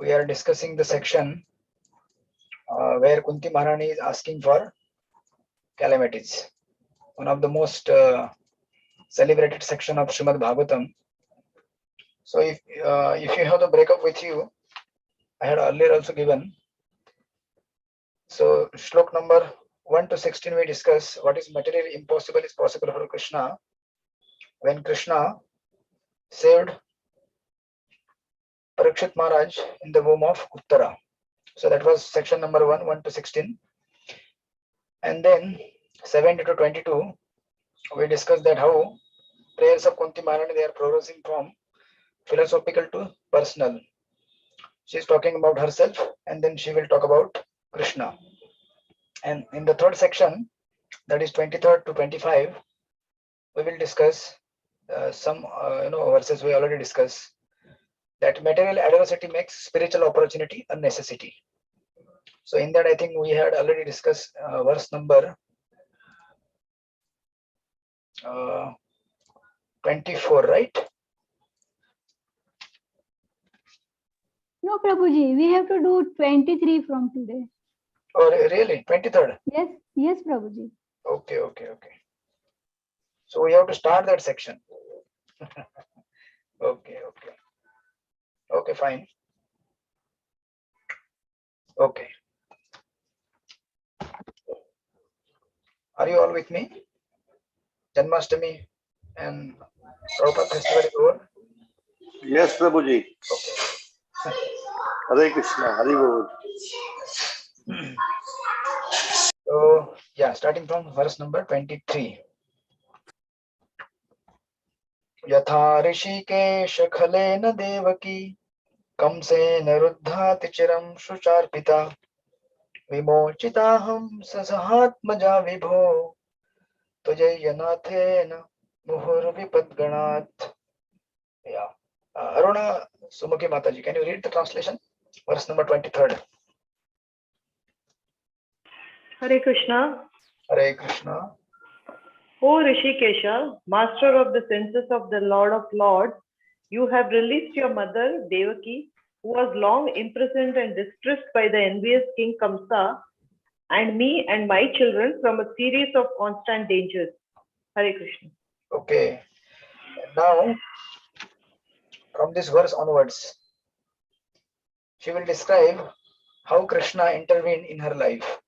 we are discussing the section where Kunti Maharani is asking for calamities. One of the most celebrated section of Srimad Bhagavatam. So if you have the breakup with you, I had earlier also given. So shlok number 1 to 16 we discuss what is materially impossible is possible for Krishna. When Krishna saved Parikshit Maharaj in the womb of Uttara. So that was section number 1 to 16. And then 70 to 22, we discussed that how prayers of Kunti Maharani, they are progressing from philosophical to personal. She is talking about herself and then she will talk about Krishna. And in the third section, that is 23rd to 25, we will discuss some verses we already discussed, that material adversity makes spiritual opportunity a necessity. So in that, I think we had already discussed verse number 24, right? No, Prabhuji, we have to do 23 from today. Oh, really? 23rd? Yes, Prabhuji. Okay. So we have to start that section. Okay, fine. Okay. Are you all with me? Janmashtami and Prabhupada festival is over? Yes, Prabhuji. Okay. Hare Krishna, Hare Bol. So, yeah, starting from verse number 23. Yatha Rishikesh Khalena Devaki Kamsena Ruddhati Chiram Shucharpita Vimochitaham Sasahatmaja Vibho Tujayanathena Muhur Vipadganat. Yeah. Aruna Sumukhi Mataji, can you read the translation? Verse number 23rd. Hare Krishna. Hare Krishna. O Rishikesha, master of the senses of the Lord of Lords, you have released your mother, Devaki, who was long imprisoned and distressed by the envious King Kamsa, and me and my children from a series of constant dangers. Hare Krishna. Okay. Now, from this verse onwards, she will describe how Krishna intervened in her life.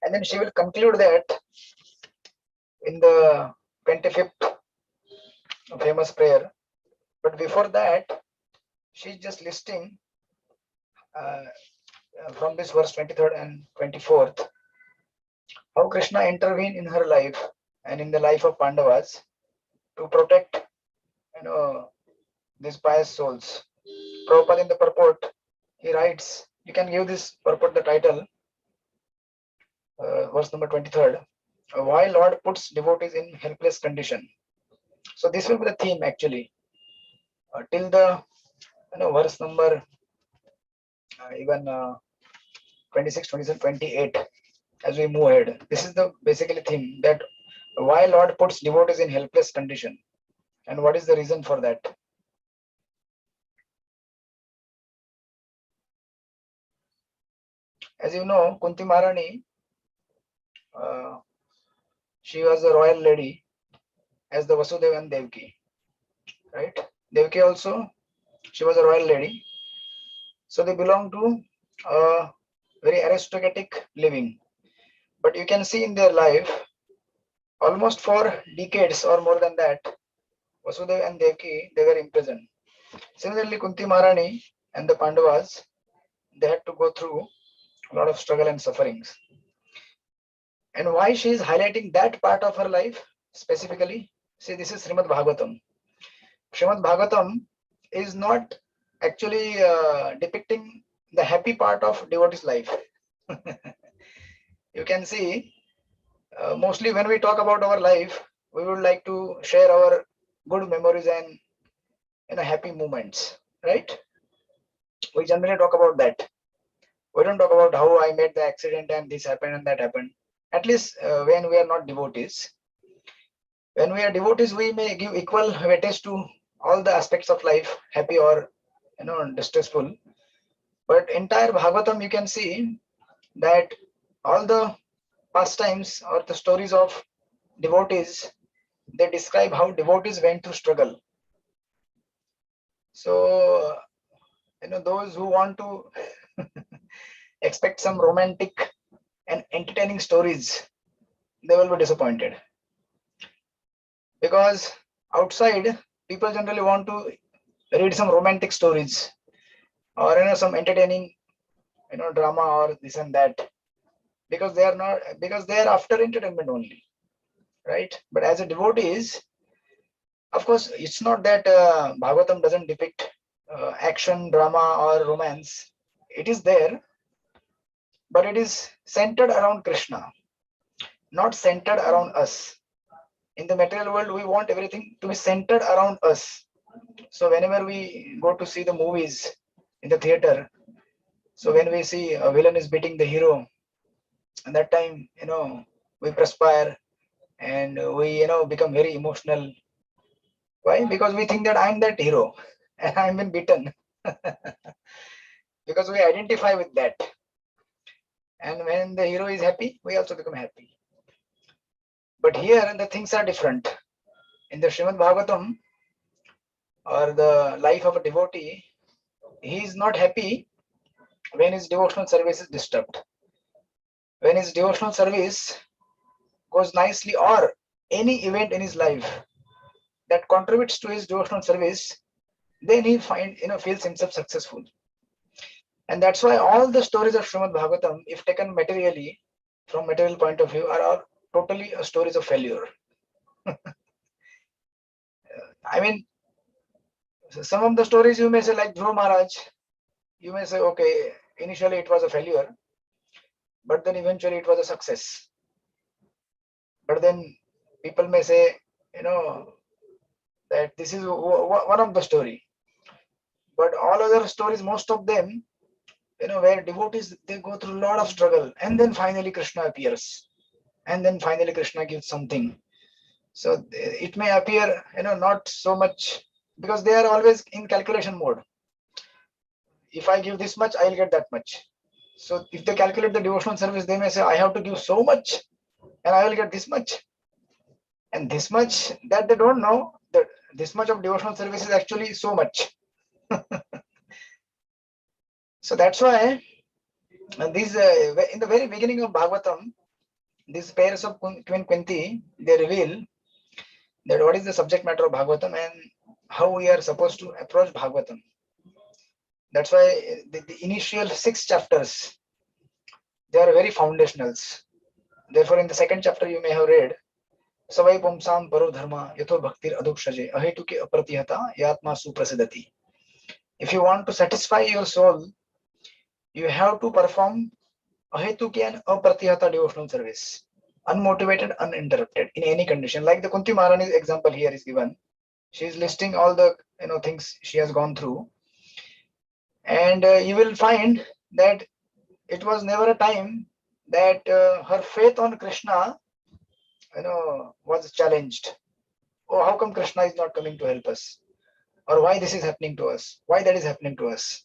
And then she will conclude that in the 25th famous prayer. But before that, she's just listing from this verse 23rd and 24th, how Krishna intervened in her life and in the life of Pandavas to protect, these pious souls. Prabhupada in the purport, he writes, you can give this purport the title, verse number 23rd, why Lord puts devotees in helpless condition. So this will be the theme actually till the verse number even 26, 27, 28 as we move ahead. This is the basically theme, that why Lord puts devotees in helpless condition and what is the reason for that. As you know, Kunti Maharani, she was a royal lady as the Vasudeva and Devaki, right? Devaki also, she was a royal lady. So they belong to a very aristocratic living. But you can see in their life, almost for decades or more than that, Vasudeva and Devaki, they were imprisoned. Similarly, Kunti Maharani and the Pandavas, they had to go through a lot of struggle and sufferings. And why she is highlighting that part of her life specifically? See, this is Srimad Bhagavatam. Srimad Bhagavatam is not actually depicting the happy part of devotee's life. You can see, mostly when we talk about our life, we would like to share our good memories and happy moments, right? We generally talk about that. We don't talk about how I made the accident and this happened and that happened. At least when we are not devotees. When we are devotees, we may give equal weightage to all the aspects of life, happy or distressful. But entire Bhagavatam, you can see that all the pastimes or the stories of devotees, they describe how devotees went through struggle. So, those who want to expect some romantic and entertaining stories, they will be disappointed. Because outside, people generally want to read some romantic stories or some entertaining drama or this and that, because they are after entertainment only, right? But as a devotees, of course, it's not that Bhagavatam doesn't depict action, drama, or romance. It is there, but it is centered around Krishna, not centered around us. In the material world, we want everything to be centered around us. So whenever we go to see the movies in the theater, so when we see a villain is beating the hero, and that time, we perspire and we, become very emotional. Why? Because we think that I'm that hero and I'm been beaten. Because we identify with that. And when the hero is happy, we also become happy. But here the things are different. In the Srimad Bhagavatam, or the life of a devotee, he is not happy when his devotional service is disturbed. When his devotional service goes nicely, or any event in his life that contributes to his devotional service, then he feels himself successful. And that's why all the stories of Srimad Bhagavatam, if taken materially, from material point of view, are totally stories of failure. I mean, some of the stories you may say, like Dhruva Maharaj, you may say, okay, initially it was a failure, but then eventually it was a success. But then people may say, that this is one of the story. But all other stories, most of them, where devotees, they go through a lot of struggle, and then finally Krishna appears, and then finally Krishna gives something. So it may appear, not so much, because they are always in calculation mode. If I give this much, I'll get that much. So if they calculate the devotional service, they may say, I have to give so much and I will get this much. And this much, that they don't know that this much of devotional service is actually so much. So that's why these in the very beginning of Bhagavatam, these pairs of Queen Kunti, they reveal that what is the subject matter of Bhagavatam and how we are supposed to approach Bhagavatam. That's why the initial 6 chapters, they are very foundationals. Therefore, in the second chapter, you may have read, Savai Pumsam Paro Dharma Yatho Bhaktir Adukshaje Ahetuke Apratihata Yatma Suprasidati. If you want to satisfy your soul, you have to perform Ahetuke and Apratihata devotional service, unmotivated, uninterrupted, in any condition. Like the Kunti Maharani's example here is given. She is listing all the things she has gone through, and you will find that it was never a time that her faith on Krishna was challenged. Oh, how come Krishna is not coming to help us, or why this is happening to us, why that is happening to us.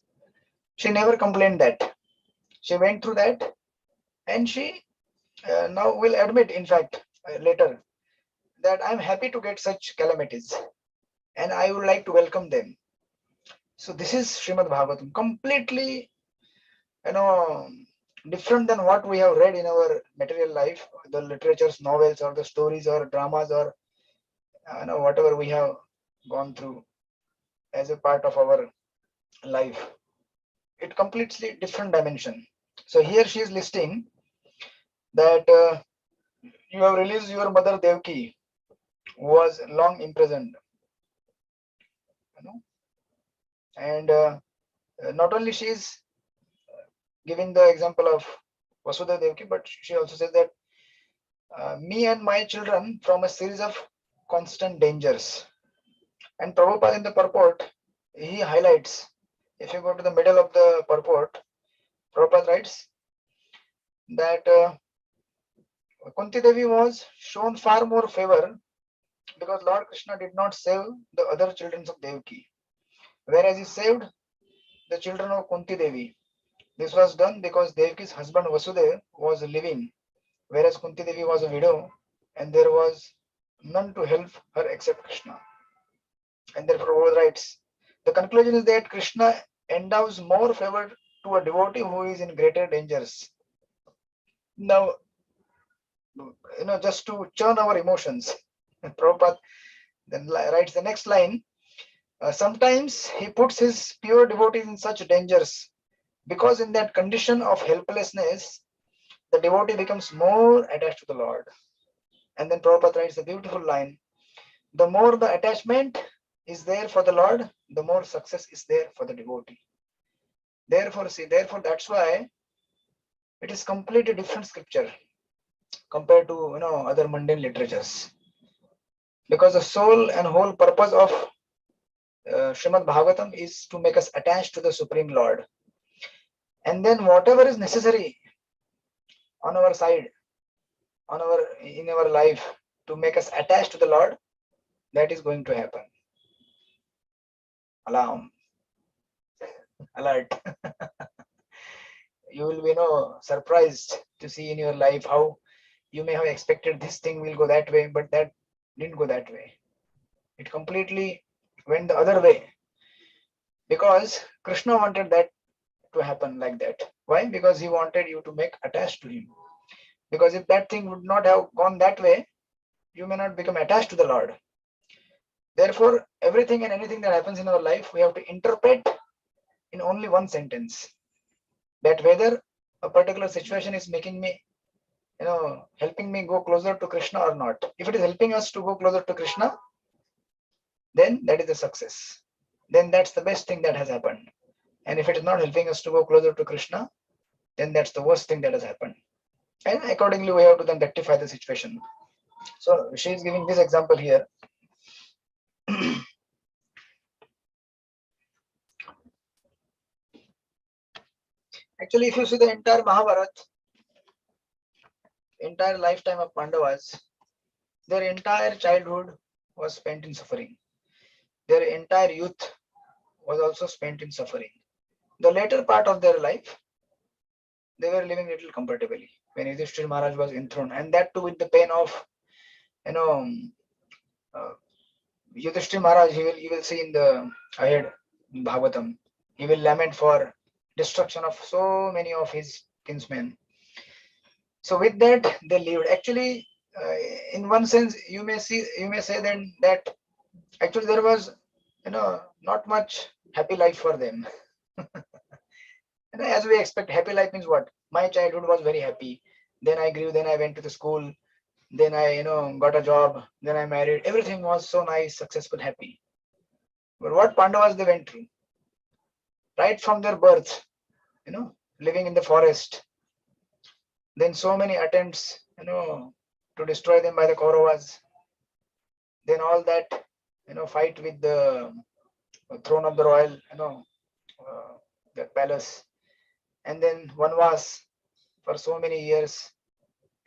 She never complained that. She went through that, and she now will admit, in fact, later, that I'm happy to get such calamities and I would like to welcome them. So this is Srimad Bhagavatam, completely different than what we have read in our material life, the literatures, novels, or the stories or dramas, or whatever we have gone through as a part of our life. It completely different dimension. So here she is listing that you have released your mother Devki, who was long imprisoned, and not only she is giving the example of Vasudha Devki, but she also says that me and my children from a series of constant dangers. And Prabhupada in the purport, he highlights, if you go to the middle of the purport, Prabhupada writes that Kunti Devi was shown far more favor because Lord Krishna did not save the other children of Devaki, whereas he saved the children of Kunti Devi. This was done because Devaki's husband Vasudeva was living, whereas Kunti Devi was a widow, and there was none to help her except Krishna. And therefore, Prabhupada writes, the conclusion is that Krishna endows more favor to a devotee who is in greater dangers. Now, just to churn our emotions, Prabhupada then writes the next line. Sometimes he puts his pure devotees in such dangers because in that condition of helplessness, the devotee becomes more attached to the Lord. And then Prabhupada writes a beautiful line. The more the attachment is there for the Lord, the more success is there for the devotee. Therefore, that's why it is completely different scripture compared to other mundane literatures. Because the sole and whole purpose of Srimad Bhagavatam is to make us attached to the Supreme Lord. And then whatever is necessary on our side, in our life to make us attached to the Lord, that is going to happen. Alarm. Alert. You will be surprised to see in your life how you may have expected this thing will go that way, but that didn't go that way. It completely went the other way. Because Krishna wanted that to happen like that. Why? Because he wanted you to make attached to him. Because if that thing would not have gone that way, you may not become attached to the Lord. Therefore, everything and anything that happens in our life, we have to interpret in only one sentence. That whether a particular situation is making me, helping me go closer to Krishna or not. If it is helping us to go closer to Krishna, then that is a success. Then that's the best thing that has happened. And if it is not helping us to go closer to Krishna, then that's the worst thing that has happened. And accordingly, we have to then rectify the situation. So she is giving this example here. Actually, if you see the entire Mahabharata, entire lifetime of Pandavas, their entire childhood was spent in suffering. Their entire youth was also spent in suffering. The later part of their life, they were living little comfortably when Yudhishthira Maharaj was enthroned, and that too with the pain of, Yudhishthira Maharaj. You will see in the ahead in Bhagavatam, he will lament for destruction of so many of his kinsmen. So with that, they lived. Actually, in one sense, you may say then that actually there was, not much happy life for them. As we expect, happy life means what? My childhood was very happy. Then I grew. Then I went to the school. Then I, got a job. Then I married. Everything was so nice, successful, happy. But what Pandavas they went through, right from their birth, living in the forest. Then so many attempts, to destroy them by the Kauravas. Then all that, fight with the throne of the royal, that palace. And then Vanvas for so many years.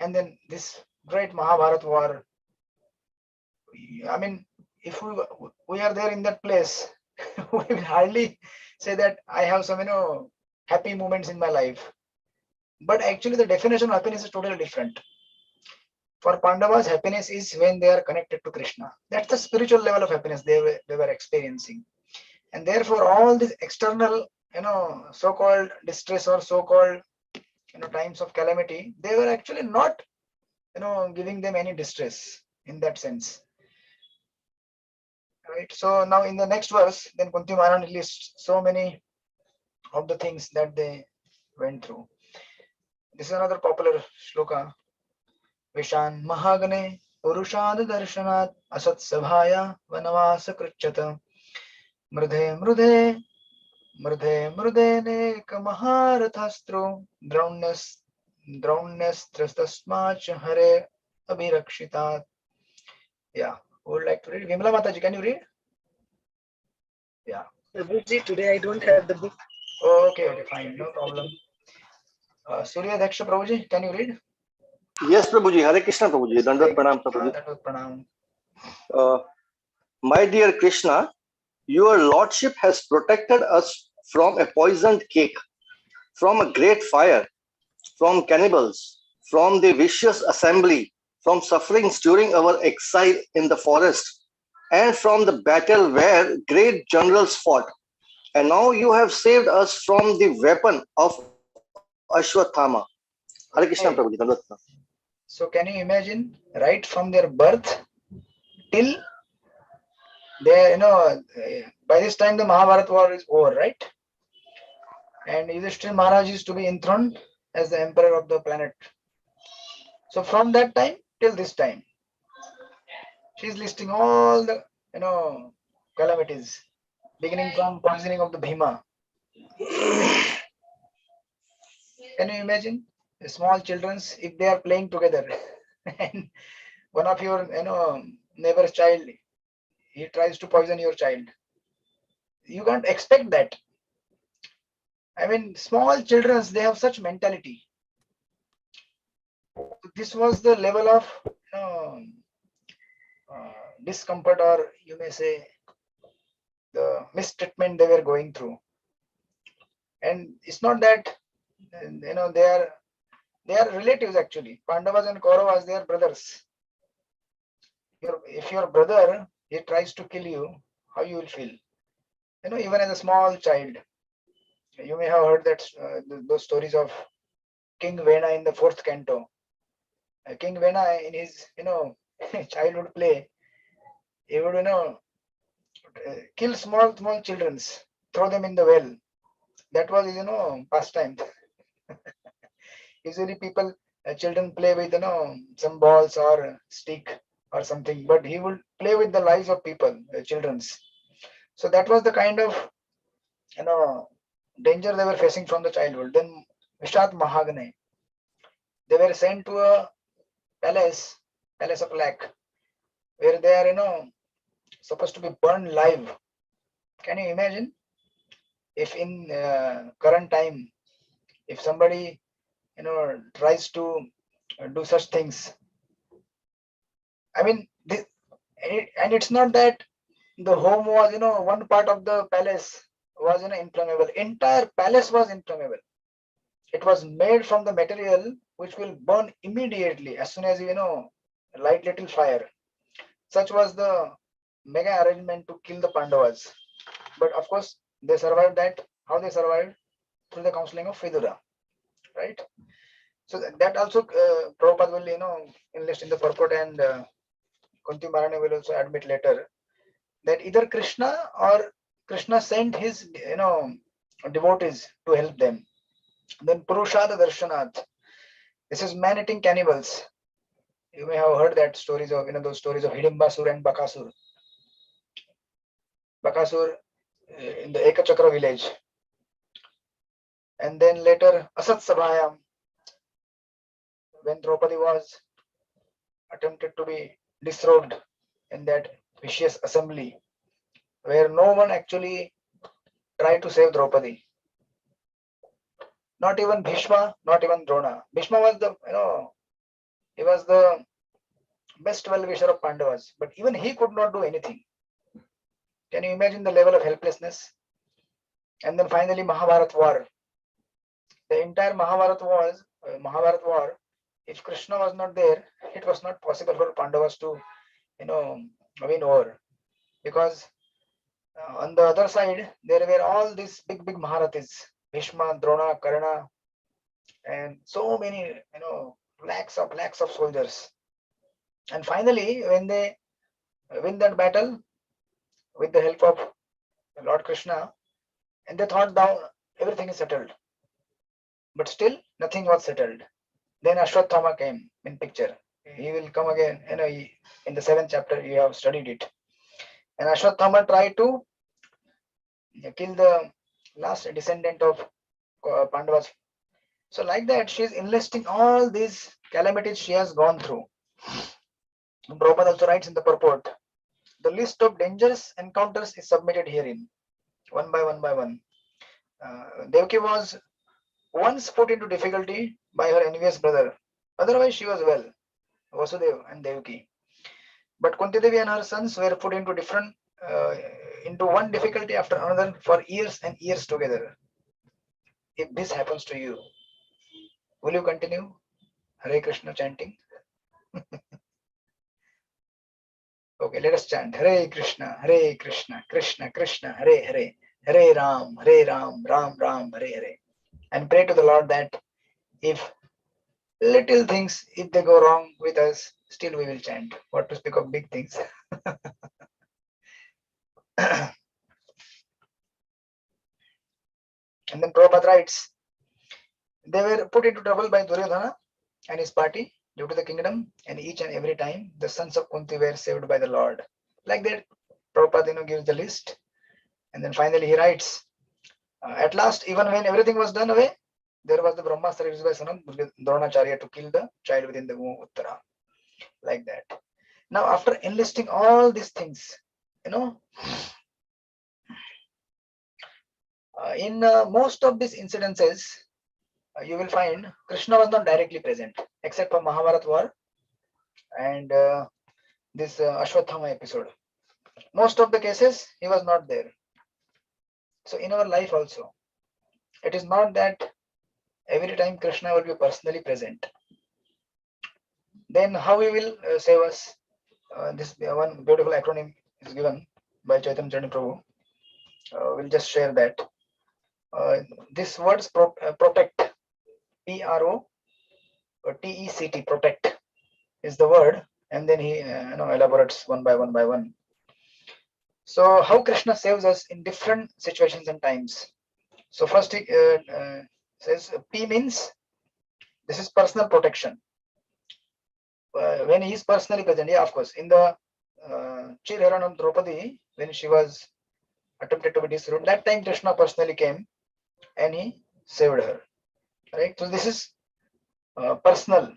And then this great Mahabharata war. I mean, if we are there in that place, we will hardly say that I have some, happy moments in my life. But actually, the definition of happiness is totally different. For Pandavas, happiness is when they are connected to Krishna. That's the spiritual level of happiness they were experiencing. And therefore, all this external, so-called distress or so-called, times of calamity, they were actually not, giving them any distress in that sense. Right. So now in the next verse, then Kunti Maharani lists so many of the things that they went through. This is another popular shloka. Vishan Mahagane Purushad Darshanat Asat Sabhaya Vanavasa Krichyata Mridhe Mridhe Mridhe Mridhe Nek Maharathastro Draunyas Trastasmach Hare Abhirakshitat. Yeah, who would like to read? Vimla Mataji, can you read? Yeah. Prabhuji, today I don't have the book. Oh, okay, fine, no problem. Surya Dhaksha Prabhuji, can you read? Yes, Prabhuji. Hare Krishna, Prabhuji. Dandat Pranam, Prabhuji. Dandat Pranam. My dear Krishna, your Lordship has protected us from a poisoned cake. from a great fire, from cannibals, from the vicious assembly, from sufferings during our exile in the forest, and from the battle where great generals fought. And now you have saved us from the weapon of Ashwathama. Hare Krishna, Prabhuji. Okay. Dandavat Pranam. So can you imagine, right from their birth till they, by this time the Mahabharata war is over, right? And Yudhishthira Maharaj is to be enthroned as the emperor of the planet. So from that time till this time, she's listing all the, calamities, beginning from poisoning of the Bhima. Can you imagine the small childrens if they are playing together and one of your, neighbor's child, he tries to poison your child. You can't expect that. I mean, small children, they have such mentality. This was the level of discomfort, or you may say the mistreatment they were going through. And it's not that they are relatives actually. Pandavas and Kauravas, they are brothers. If your brother he tries to kill you, how you will feel? Even as a small child, you may have heard that those stories of King Vena in the fourth canto. King Vena in his childhood play, he would kill small children, throw them in the well. That was his pastime. Usually people children play with some balls or stick or something, but he would play with the lives of people, children's. So that was the kind of danger they were facing from the childhood. Then Vishat Mahagane, they were sent to a palace of lac, where they are supposed to be burned live. Can you imagine if in current time, if somebody tries to do such things? I mean, and it's not that the home was one part of the palace was inflammable. Entire palace was inflammable. It was made from the material which will burn immediately as soon as light little fire. Such was the mega arrangement to kill the Pandavas. But of course, they survived that. How they survived? Through the counseling of Vidura, right? So that also Prabhupada will enlist in the purport, and Kunti Maharani will also admit later that either Krishna or Krishna sent his devotees to help them. Then Purushada Darshanat. This is man eating cannibals. You may have heard that stories of those stories of Hidimbasur and Bakasur. Bakasur in the Ekachakra village. And then later Asat Sabhayam, when Draupadi was attempted to be disrobed in that vicious assembly, where no one actually tried to save Draupadi. Not even Bhishma, not even Drona. Bhishma was he was the best well-wisher of Pandavas, but even he could not do anything. Can you imagine the level of helplessness? And then finally Mahabharata war. The entire Mahabharata war, if Krishna was not there, it was not possible for Pandavas to win over, because on the other side there were all these big Maharathis, Bhishma, Drona, Karna, and so many lakhs of soldiers. And finally, when they win that battle with the help of Lord Krishna, and they thought now everything is settled, but still nothing was settled. Then Ashwathama came in picture. He will come again. In the 7th chapter you have studied it. And Ashwathama tried to kill the last descendant of Pandavas. So like that, she is enlisting all these calamities she has gone through. Prabhupada also writes in the purport, the list of dangerous encounters is submitted herein, one by one. Devaki was once put into difficulty by her envious brother. Otherwise, she was well, Vasudeva and Devaki. But Kunti Devi and her sons were put into into one difficulty after another for years and years together. if this happens to you, will you continue Hare Krishna chanting? Okay, let us chant Hare Krishna, Krishna Krishna, Hare Hare, Hare Ram, Ram Ram, Hare Hare. And pray to the Lord that if little things, if they go wrong with us, still we will chant. What to speak of big things. And then Prabhupada writes, they were put into trouble by Duryodhana and his party due to the kingdom, and each and every time the sons of Kunti were saved by the Lord. Like that, Prabhupada gives the list, and then finally he writes, at last, even when everything was done away, there was the Brahmastra used by son of Dronacharya to kill the child within the womb of Uttara. Like that. Now, after enlisting all these things, in most of these incidences, you will find Krishna was not directly present, except for Mahabharata war and this Ashwatthama episode. Most of the cases, he was not there. So in our life also, it is not that every time Krishna will be personally present. Then how he will save us? This one beautiful acronym is given by Chaitanya Chari Prabhu. We'll just share that. This words protect, P-R-O-T-E-C-T, protect is the word, and then he elaborates one by one. So how Krishna saves us in different situations and times. So first he says P means this is personal protection. When he is personally present, yeah, of course, in the Chirharanam Draupadi, when she was attempted to be disrobed, that time Krishna personally came and he saved her. Right? So this is personal.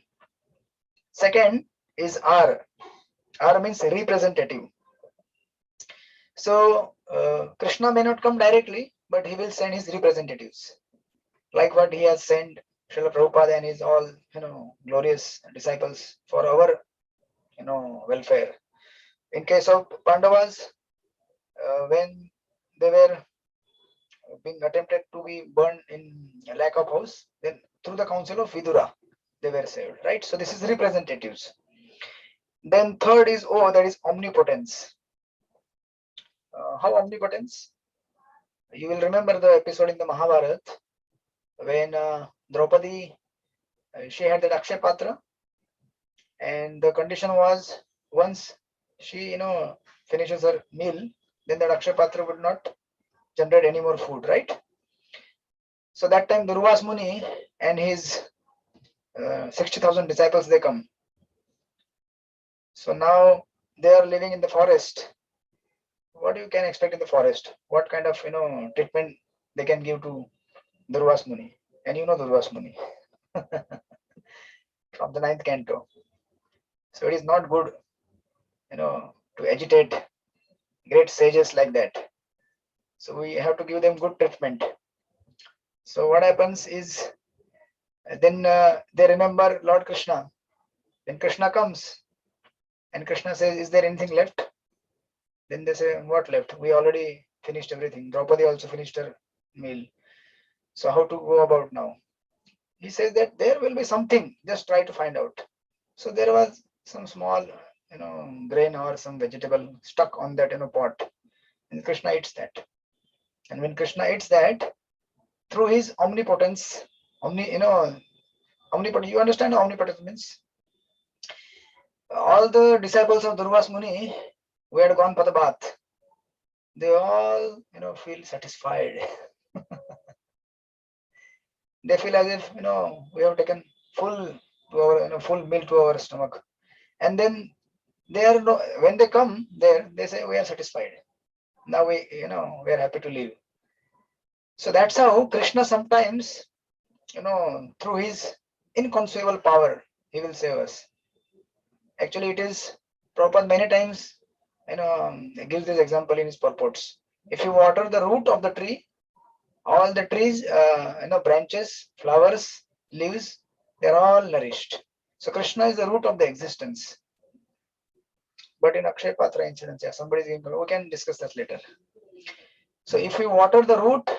Second is R. R means representative. So Krishna may not come directly, but he will send his representatives, like what he has sent Srila Prabhupada and his all glorious disciples for our welfare. In case of Pandavas, when they were being attempted to be burned in a lack of house, then through the council of Vidura, they were saved, right? So this is representatives. Then third is O, that is omnipotence. How omnipotence? You will remember the episode in the Mahabharata when Draupadi, she had that Akshay Patra, and the condition was once she finishes her meal, then that Akshay Patra would not generate any more food, right? So that time Durvas Muni and his 60,000 disciples, they come. So now they are living in the forest. What you can expect in the forest? What kind of treatment they can give to Durvas Muni? And Durvas Muni from the 9th canto. So it is not good to agitate great sages like that. So we have to give them good treatment. So what happens is, then they remember Lord Krishna. Then Krishna comes and Krishna says, is there anything left? Then they say, what left? We already finished everything. Draupadi also finished her meal. So how to go about now? He says that there will be something, just try to find out. So there was some small grain or some vegetable stuck on that pot, and Krishna eats that. And when Krishna eats that, through his omnipotence, omnipotent, you understand what omnipotence means? All the disciples of Durvas Muni who had gone for the bath, they all feel satisfied. They feel as if we have taken full to our full meal to our stomach, and then they are when they come there, they say we are satisfied. Now we are happy to live. So that's how Krishna sometimes through his inconceivable power, he will save us. Actually, it is Prabhupada many times gives this example in his purports. If you water the root of the tree, all the trees, branches, flowers, leaves, they are all nourished. So Krishna is the root of the existence. But in Akshay Patra incident, yeah, somebody is going to, we can discuss that later. So if we water the root,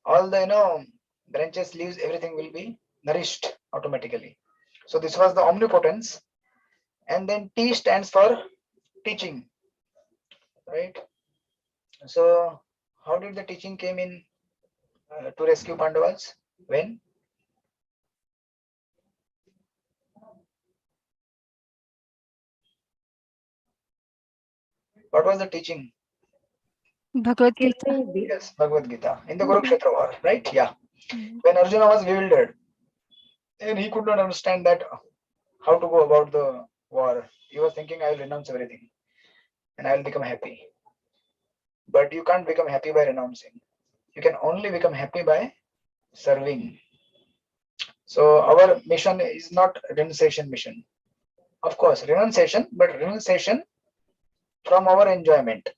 all the branches, leaves, everything will be nourished automatically. So this was the omnipotence. And then T stands for teaching, right? So how did the teaching came in to rescue Pandavas? When? What was the teaching? Bhagavad Gita. Yes, Bhagavad Gita in the Kurukshetra war, right? Yeah. Mhm. When Arjuna was bewildered and he could not understand that how to go about the war, he was thinking, I will renounce everything and I will become happy. But you can't become happy by renouncing. You can only become happy by serving. So our mission is not renunciation mission. Of course, renunciation, but renunciation from our enjoyment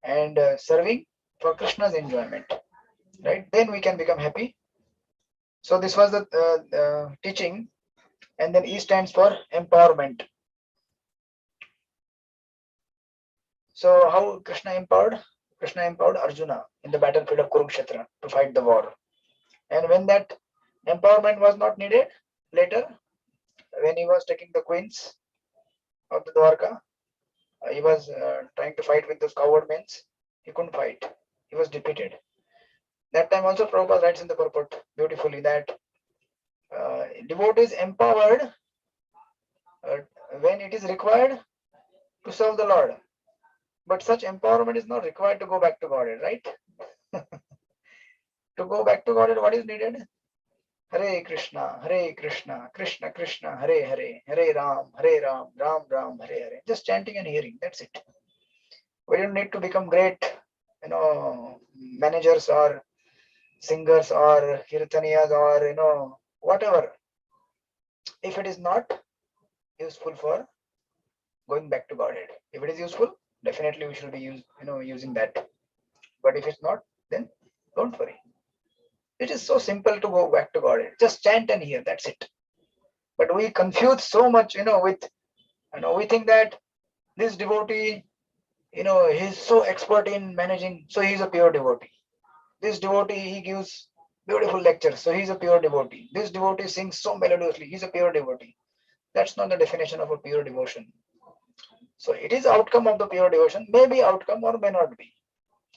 and serving for Krishna's enjoyment, right? Then we can become happy. So this was the teaching, and then E stands for empowerment. So how Krishna empowered? Krishna empowered Arjuna in the battlefield of Kurukshetra to fight the war. And when that empowerment was not needed, later when he was taking the queens of the Dwarka, he was trying to fight with those coward men. He couldn't fight. He was defeated. That time also Prabhupada writes in the purport beautifully that devotee is empowered uh, when it is required to serve the Lord. But such empowerment is not required to go back to Godhead, right? To go back to Godhead, what is needed? Hare Krishna, Krishna Krishna, Hare Hare, Hare Ram, Ram Ram, Hare Hare. Just chanting and hearing, that's it. We don't need to become great, managers or singers or kirtaniyas or whatever. If it is not useful for going back to Godhead, if it is useful, definitely we should be using that. But if it's not, then don't worry. It is so simple to go back to Godhead. Just chant and hear. That's it. But we confuse so much, with we think that this devotee, he's so expert in managing, so he's a pure devotee. This devotee, he gives beautiful lectures, so he's a pure devotee. This devotee sings so melodiously, he's a pure devotee. That's not the definition of a pure devotion. So it is outcome of the pure devotion, may be outcome or may not be.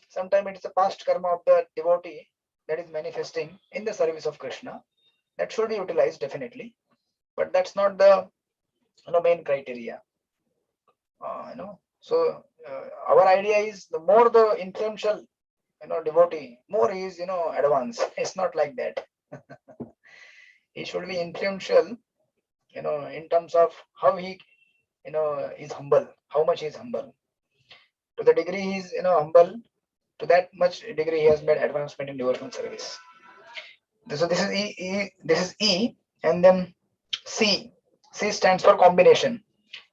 Sometimes it is a past karma of the devotee that is manifesting in the service of Krishna. That should be utilized definitely, but that's not the main criteria. So our idea is the more the influential devotee, more he is advanced. It's not like that. He should be influential, in terms of how he is humble, how much he is humble. To the degree he is humble, to that much degree he has made advancement in devotional service. So this is this is E, and then C. C stands for combination.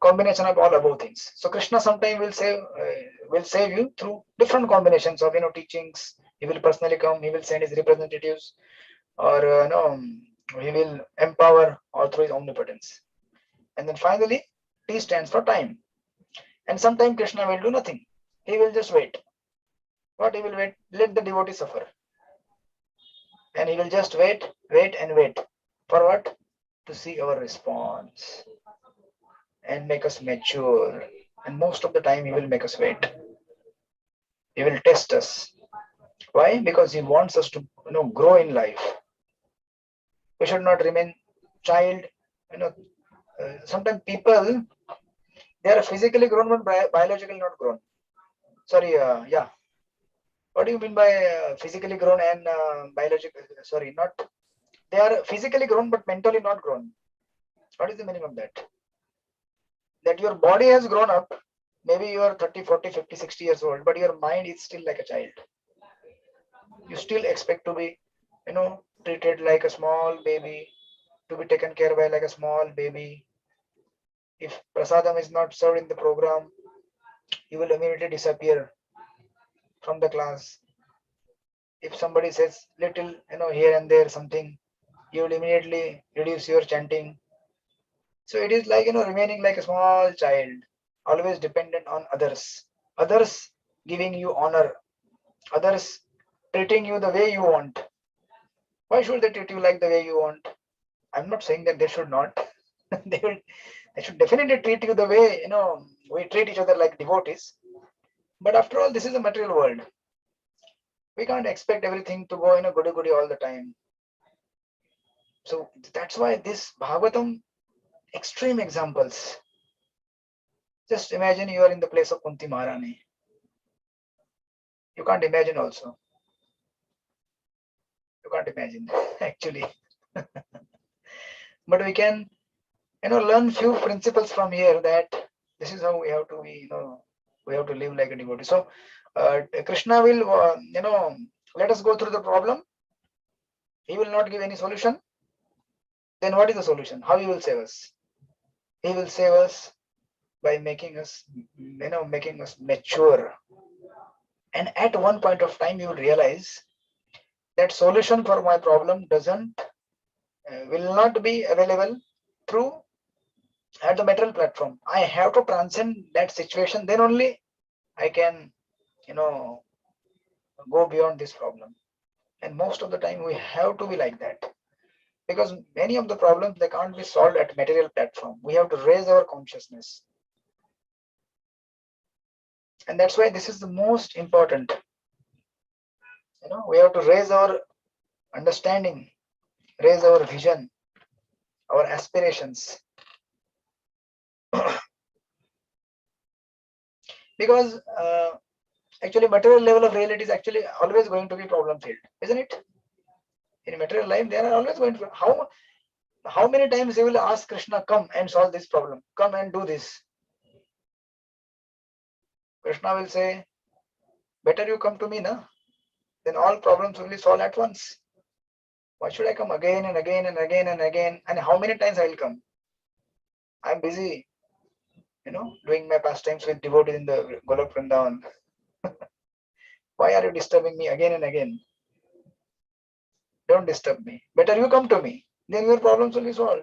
Combination of all above things. So Krishna sometime will save you through different combinations of teachings. He will personally come. He will send his representatives, or he will empower all through his omnipotence. And then finally, T stands for time. And sometimes Krishna will do nothing. He will just wait. What he will wait? Let the devotee suffer. And he will just wait and wait. For what? To see our response and make us mature. And most of the time he will make us wait. He will test us. Why? Because he wants us to grow in life. We should not remain child. Sometimes people, they are physically grown but biologically not grown. Sorry, yeah. What do you mean by physically grown and biological? Sorry, not. They are physically grown but mentally not grown. What is the meaning of that? That your body has grown up. Maybe you are 30, 40, 50, 60 years old, but your mind is still like a child. You still expect to be, treated like a small baby, to be taken care by like a small baby. If prasadam is not served in the program, you will immediately disappear from the class. If somebody says little, here and there something, you will immediately reduce your chanting. So it is like, remaining like a small child, always dependent on others. Others giving you honor, others treating you the way you want. Why should they treat you like the way you want? I'm not saying that they should not. They should definitely treat you the way we treat each other like devotees. But after all, this is a material world. We can't expect everything to go goody all the time. So that's why this Bhagavatam, extreme examples. Just imagine you are in the place of Kunti Maharani. You can't imagine also. You can't imagine actually. But we can learn few principles from here, that this is how we have to be, we have to live like a devotee. So Krishna will let us go through the problem. He will not give any solution. Then what is the solution? How he will save us? He will save us by making us mature. And at one point of time you will realize that solution for my problem will not be available through at the material platform. I have to transcend that situation, then only I can go beyond this problem. And most of the time we have to be like that, because many of the problems, they can't be solved at material platform. We have to raise our consciousness, and that's why this is the most important. We have to raise our understanding, raise our vision, our aspirations. Because actually material level of reality is actually always going to be problem filled, isn't it? In material life, there are always going to be, how many times you will ask Krishna, come and solve this problem, come and do this. Krishna will say, better you come to me, na? Then all problems will be solved at once. Why should I come again and again and again and again? And how many times I will come? I'm busy, doing my pastimes with devotees in the Golok Vrindavan. Why are you disturbing me again and again? Don't disturb me. Better you come to me. Then your problems will be solved.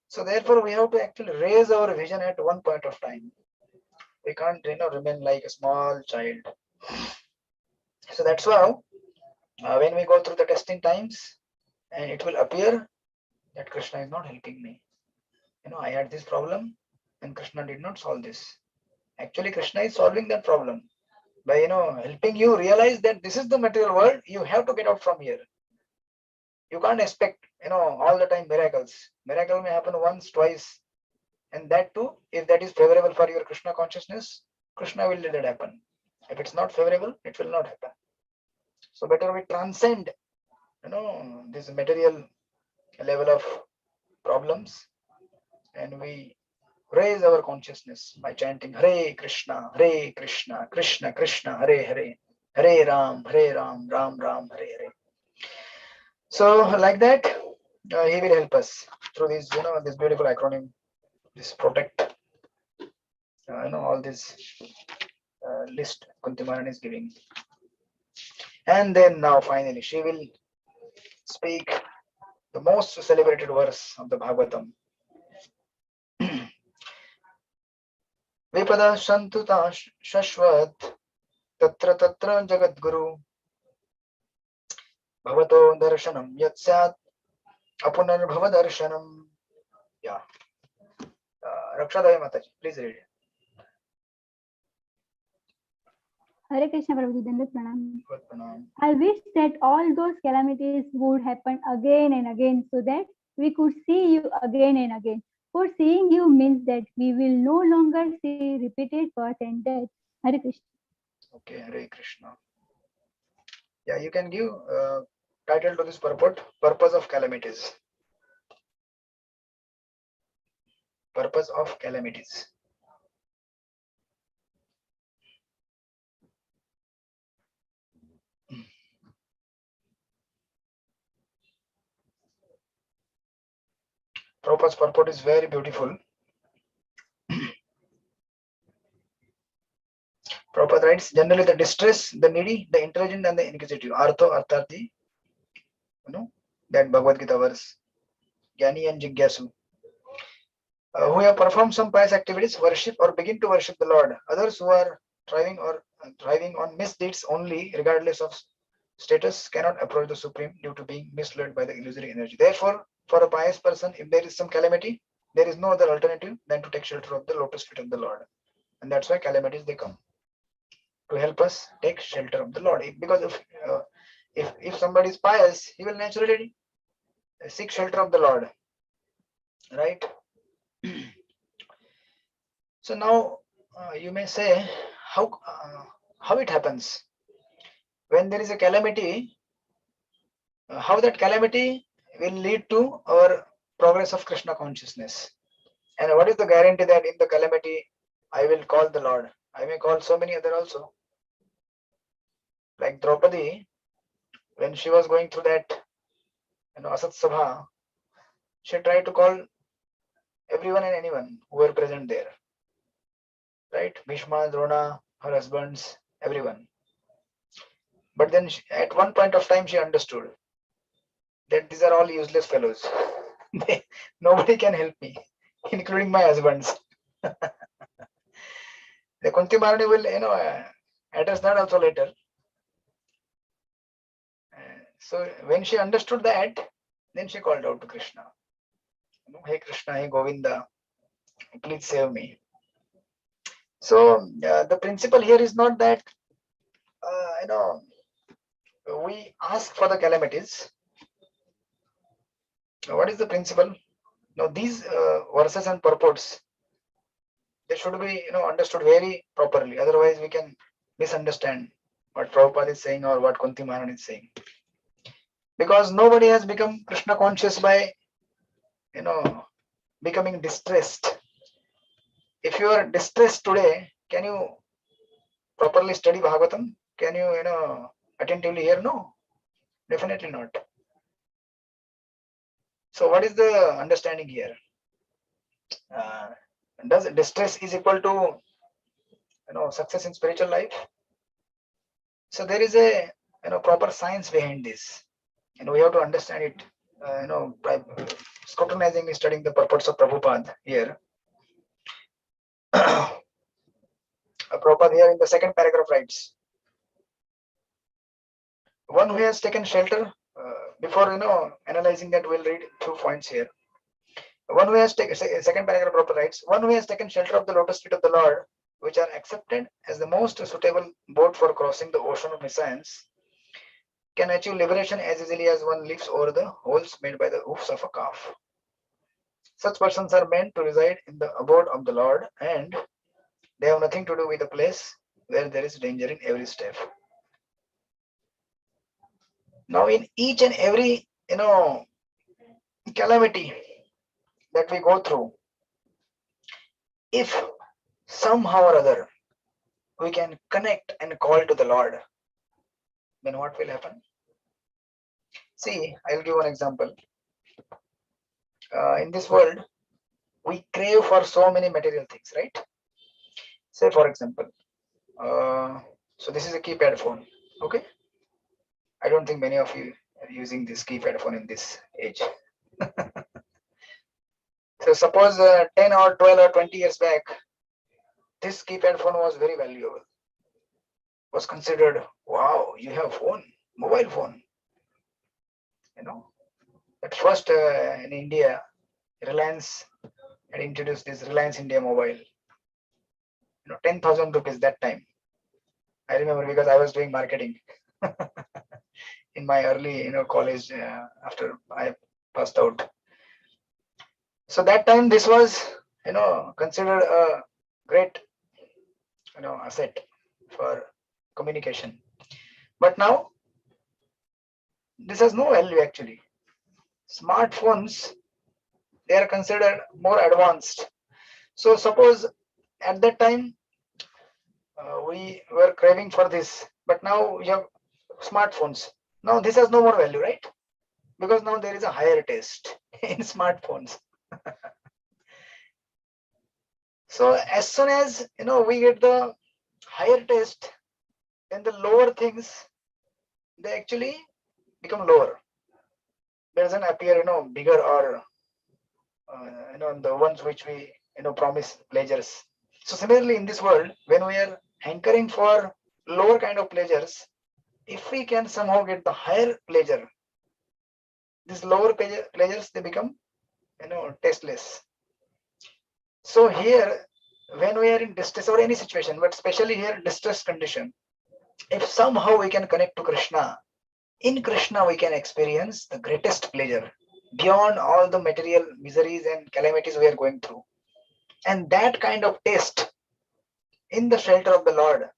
So therefore, we have to actually raise our vision at one point of time. We can't, remain like a small child. So that's why when we go through the testing times, and it will appear that Krishna is not helping me. I had this problem and Krishna did not solve this. Actually, Krishna is solving that problem by, helping you realize that this is the material world. You have to get out from here. You can't expect, all the time miracles. Miracle may happen once, twice. And that too, if that is favorable for your Krishna consciousness, Krishna will let it happen. If it's not favorable, it will not happen. So better we transcend, this material level of problems, and we raise our consciousness by chanting Hare Krishna, Krishna Krishna, Hare Hare, Hare Ram, Ram Ram, Hare Hare. So like that, he will help us through this, this beautiful acronym, this protect, all this list Kunti Maharani is giving. And then now finally she will speak the most celebrated verse of the Bhagavatam. Vipada Shantuta Shashvat Tatra Tatra Jagadguru Bhavato Darshanam Yatsat Apunar Bhava Darshanam. Yeah. Rakshadaya Mataji, please read. Hare Krishna Prabhuji, Dandat Pranam. I wish that all those calamities would happen again and again, so that we could see you again and again. For seeing you means that we will no longer see repeated birth and death. Hare Krishna. Okay, Hare Krishna. Yeah, you can give title to this purport, purpose of calamities. Purpose of calamities. Prabhupada's purport is very beautiful. Prabhupada writes, generally the distress, the needy, the intelligent and the inquisitive. Artho, Artharthi, that Bhagavad Gita verse. Jnani and Jigyasu. Who have performed some pious activities, worship or begin to worship the Lord. Others who are thriving on misdeeds only, regardless of status cannot approach the Supreme due to being misled by the illusory energy. Therefore, for a pious person, if there is some calamity, there is no other alternative than to take shelter of the lotus feet of the Lord. And that's why calamities, they come to help us take shelter of the Lord. Because if somebody is pious, he will naturally seek shelter of the Lord, right? So now you may say, how it happens when there is a calamity? How that calamity will lead to our progress of Krishna consciousness? And what is the guarantee that in the calamity I will call the Lord? I may call so many other also. Like Draupadi, when she was going through that Asat Sabha, she tried to call everyone and anyone who were present there. Right? Bhishma, Drona, her husbands, everyone. But then at one point of time she understood that these are all useless fellows. Nobody can help me, including my husbands. The Kunti Maharani will, address that also later. So when she understood that, then she called out to Krishna. Hey Krishna, hey Govinda, please save me. So the principle here is not that, we ask for the calamities. What is the principle? Now these verses and purports, they should be understood very properly. Otherwise, we can misunderstand what Prabhupada is saying or what Kunti Maharani is saying. Because nobody has become Krishna conscious by becoming distressed. If you are distressed today, can you properly study Bhagavatam? Can you attentively hear? No, definitely not. So what is the understanding here? Does distress is equal to success in spiritual life? So there is a proper science behind this, and we have to understand it. By scrutinizing and studying the purports of Prabhupada here. Prabhupada here in the second paragraph writes, one who has taken shelter, before analyzing that, we'll read 2 points here. One who has taken, second paragraph Prabhupada writes, one who has taken shelter of the lotus feet of the Lord, which are accepted as the most suitable boat for crossing the ocean of nescience, can achieve liberation as easily as one leaps over the holes made by the hoofs of a calf. Such persons are meant to reside in the abode of the Lord, and they have nothing to do with a place where there is danger in every step. Now, in each and every calamity that we go through, if somehow or other we can connect and call to the Lord, then what will happen? See, I'll give one example. In this world, we crave for so many material things, right? Say, for example, so this is a keypad phone, okay? I don't think many of you are using this keypad phone in this age. So suppose 10 or 12 or 20 years back, this keypad phone was very valuable. Was considered, wow, you have phone, mobile phone. At first in India, Reliance had introduced this Reliance India mobile. 10,000 rupees that time. I remember because I was doing marketing in my early college after I passed out. So that time this was considered a great asset for communication. But now this has no value actually. Smartphones, they are considered more advanced. So suppose at that time we were craving for this, but now we have smartphones. Now this has no more value, right? Because now there is a higher taste in smartphones. So as soon as we get the higher taste, then the lower things, they actually become lower. Doesn't appear bigger or the ones which we promise pleasures. So similarly in this world, when we are hankering for lower kind of pleasures, if we can somehow get the higher pleasure, these lower pleasures, they become, tasteless. So here, when we are in distress or any situation, but especially here, distress condition, if somehow we can connect to Krishna, in Krishna we can experience the greatest pleasure beyond all the material miseries and calamities we are going through. And that kind of taste in the shelter of the Lord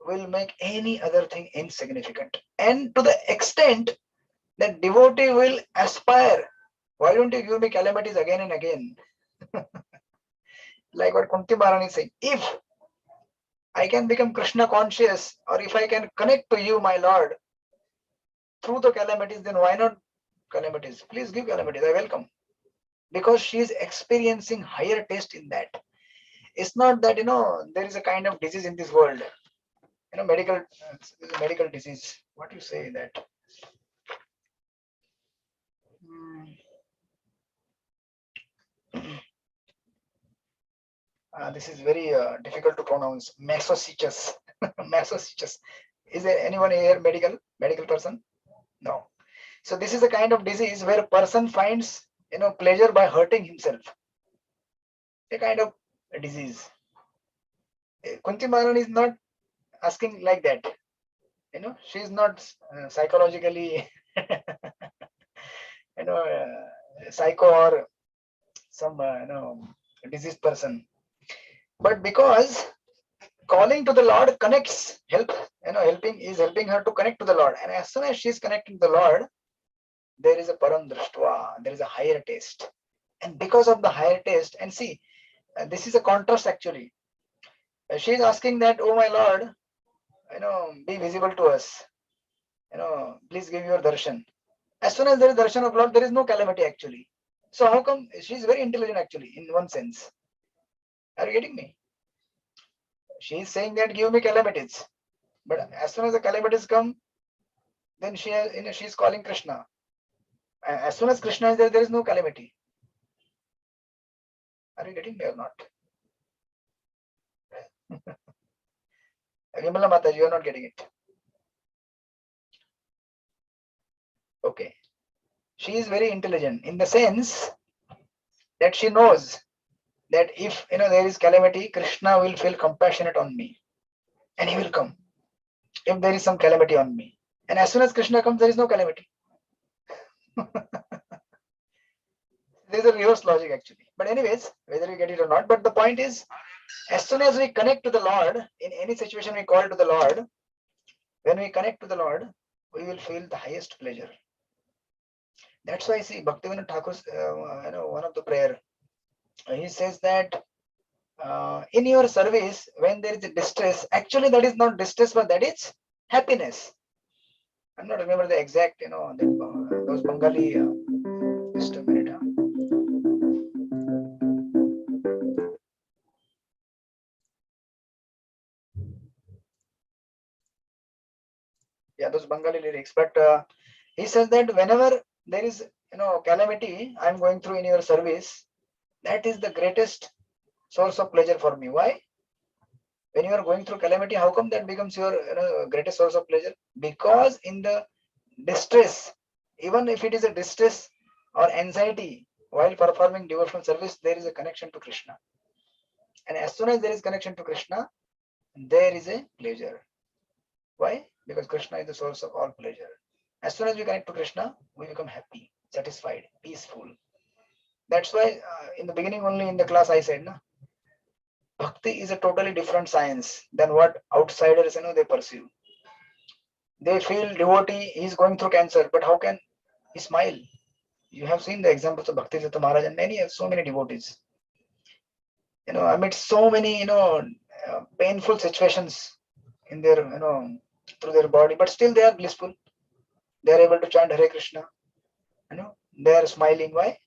will make any other thing insignificant. And to the extent that devotee will aspire, why don't you give me calamities again and again? Like what Kunti Maharani is saying, if I can become Krishna conscious, or if I can connect to you, my Lord, through the calamities, then why not calamities? Please give calamities, I welcome. Because she is experiencing higher taste in that. It's not that, there is a kind of disease in this world, medical disease. What do you say that? This is very difficult to pronounce. Mastocytosis. Mastocytosis. Is there anyone here medical person? No. So this is a kind of disease where a person finds, pleasure by hurting himself. A kind of a disease. Kunti Maharani is not asking like that. She is not psychologically, psycho or some, diseased person. But because calling to the Lord connects, helping her to connect to the Lord. And as soon as she is connecting to the Lord, there is a param drashtva, there is a higher taste. And because of the higher taste, and see, this is a contrast actually. She is asking that, oh my Lord, be visible to us. Please give your darshan. As soon as there is darshan of Lord, there is no calamity actually. So how come she is very intelligent actually, in one sense? Are you getting me? She is saying that give me calamities. But as soon as the calamities come, then she is calling Krishna. As soon as Krishna is there, there is no calamity. Are you getting me or not? Vimala Mataji, you are not getting it. Okay. She is very intelligent in the sense that she knows that if there is calamity, Krishna will feel compassionate on me and he will come. If there is some calamity on me. And as soon as Krishna comes, there is no calamity. There is a reverse logic actually. But anyways, whether you get it or not, but the point is, as soon as we connect to the Lord, in any situation we call to the Lord, when we connect to the Lord, we will feel the highest pleasure. That's why I see Bhaktivinoda Thakur's, one of the prayer, he says that in your service, when there is a distress, actually that is not distress, but that is happiness. I'm not remember the exact, those Bengali, just a minute. Yeah, those Bengali lyrics. But he says that whenever there is, calamity I'm going through in your service, that is the greatest source of pleasure for me. Why? When you are going through calamity, how come that becomes your greatest source of pleasure? Because in the distress, even if it is a distress or anxiety, while performing devotional service, there is a connection to Krishna. And as soon as there is connection to Krishna, there is a pleasure. Why? Because Krishna is the source of all pleasure. As soon as we connect to Krishna, we become happy, satisfied, peaceful. That's why in the beginning only in the class I said, no, Bhakti is a totally different science than what outsiders they pursue. They feel devotee is going through cancer, but how can he smile? You have seen the examples of Bhakti Siddhanta Maharaj and so many devotees. Amid so many painful situations in their through their body, but still they are blissful. They are able to chant Hare Krishna. They are smiling. Why?